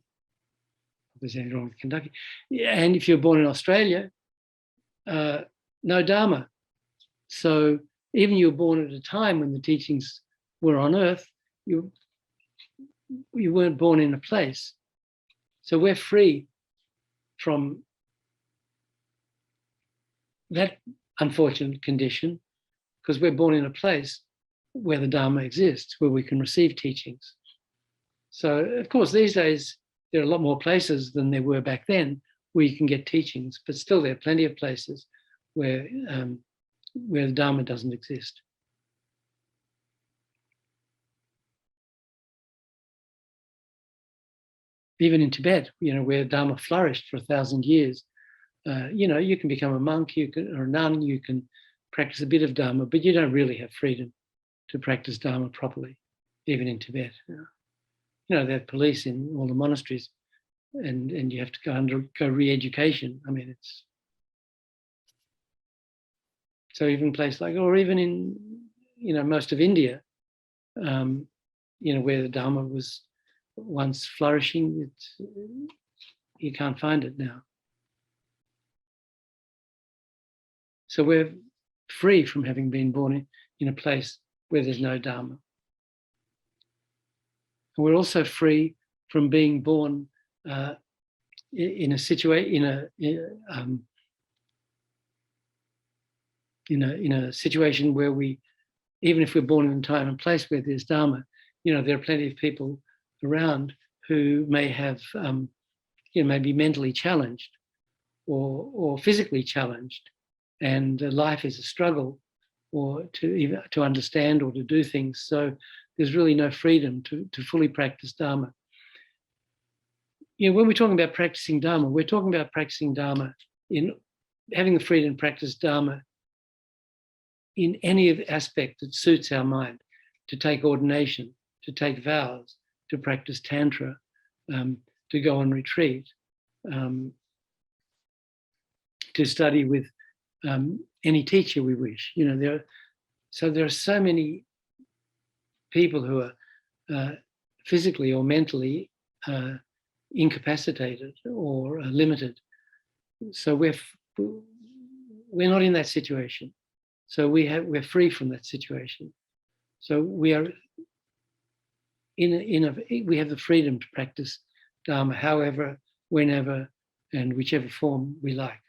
there's anything wrong with Kentucky, and if you're born in Australia, no Dharma. So even you were born at a time when the teachings were on earth, you weren't born in a place. So we're free from that unfortunate condition because we're born in a place where the Dharma exists, where we can receive teachings. So, of course, these days, there are a lot more places than there were back then where you can get teachings, but still there are plenty of places where the Dharma doesn't exist. Even in Tibet, where Dharma flourished for 1,000 years, you can become a monk, or a nun, you can practice a bit of Dharma, but you don't really have freedom to practice Dharma properly, even in Tibet. They have police in all the monasteries, and you have to go re-education. I mean, it's so even places like, or even in most of India, where the Dharma was once flourishing, you can't find it now. So we're free from having been born in a place where there's no Dharma. And we're also free from being born in a situation, in a situation where we, even if we're born in a time and place where there's Dharma, there are plenty of people around who may have, may be mentally challenged or physically challenged, and life is a struggle, or to understand or to do things. So there's really no freedom to fully practice Dharma. When we're talking about practicing Dharma, we're talking about practicing Dharma in having the freedom to practice Dharma in any aspect that suits our mind, to take ordination, to take vows, to practice Tantra, to go on retreat, to study with any teacher we wish. There are so many people who are physically or mentally incapacitated or limited. So we're not in that situation. So we're free from that situation. So we are we have the freedom to practice Dharma however, whenever, and whichever form we like.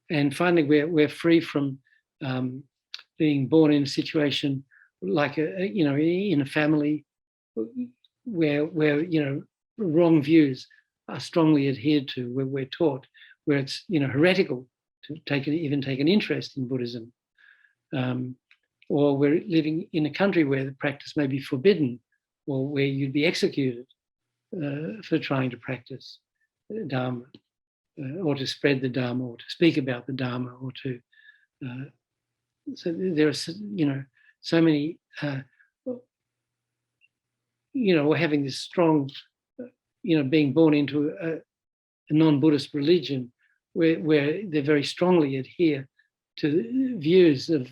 And finally, we're free from being born in a situation like in a family where wrong views are strongly adhered to, where we're taught, where it's heretical to even take an interest in Buddhism, or we're living in a country where the practice may be forbidden, or where you'd be executed for trying to practice Dharma, or to spread the Dharma, or to speak about the Dharma, or to so there are so many we're having this strong being born into a non-Buddhist religion where they very strongly adhere to views of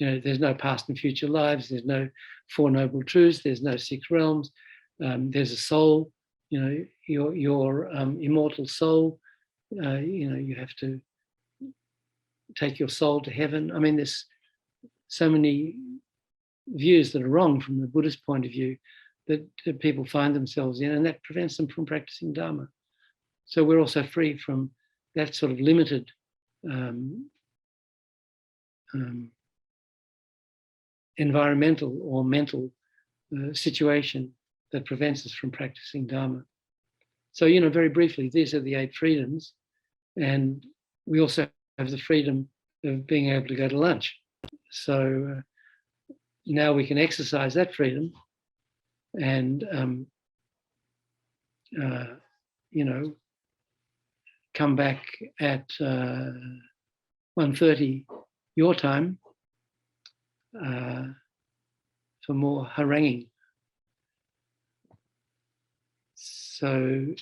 there's no past and future lives, there's no Four Noble Truths, there's no six realms, there's a soul, your immortal soul, you have to take your soul to heaven. I mean, there's so many views that are wrong from the Buddhist point of view that people find themselves in, and that prevents them from practicing Dharma. So we're also free from that sort of limited environmental or mental situation that prevents us from practicing Dharma. So, very briefly, these are the 8 freedoms, and we also have the freedom of being able to go to lunch. So now we can exercise that freedom and, come back at 1:30 your time for more haranguing. So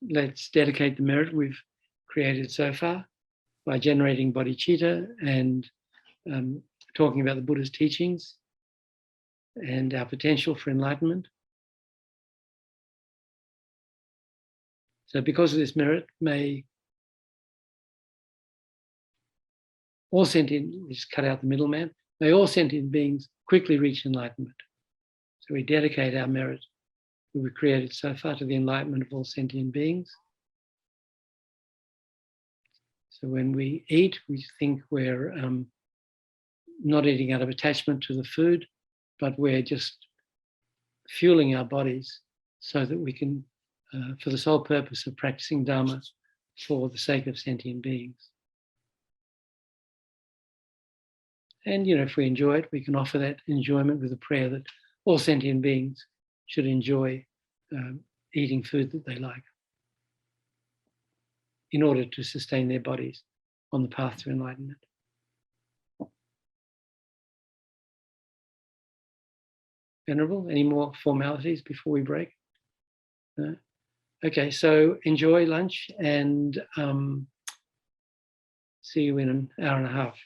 let's dedicate the merit we've created so far by generating bodhicitta and talking about the Buddha's teachings and our potential for enlightenment. So because of this merit, may all sentient, we just cut out the middleman, may all sentient beings quickly reach enlightenment. So we dedicate our merit that we've created so far to the enlightenment of all sentient beings. So when we eat, we think we're not eating out of attachment to the food, but we're just fueling our bodies so that we can, for the sole purpose of practicing Dharma for the sake of sentient beings. And, if we enjoy it, we can offer that enjoyment with a prayer that all sentient beings should enjoy eating food that they like in order to sustain their bodies on the path to enlightenment. Venerable, any more formalities before we break? No? Okay, so enjoy lunch and see you in an hour and a half.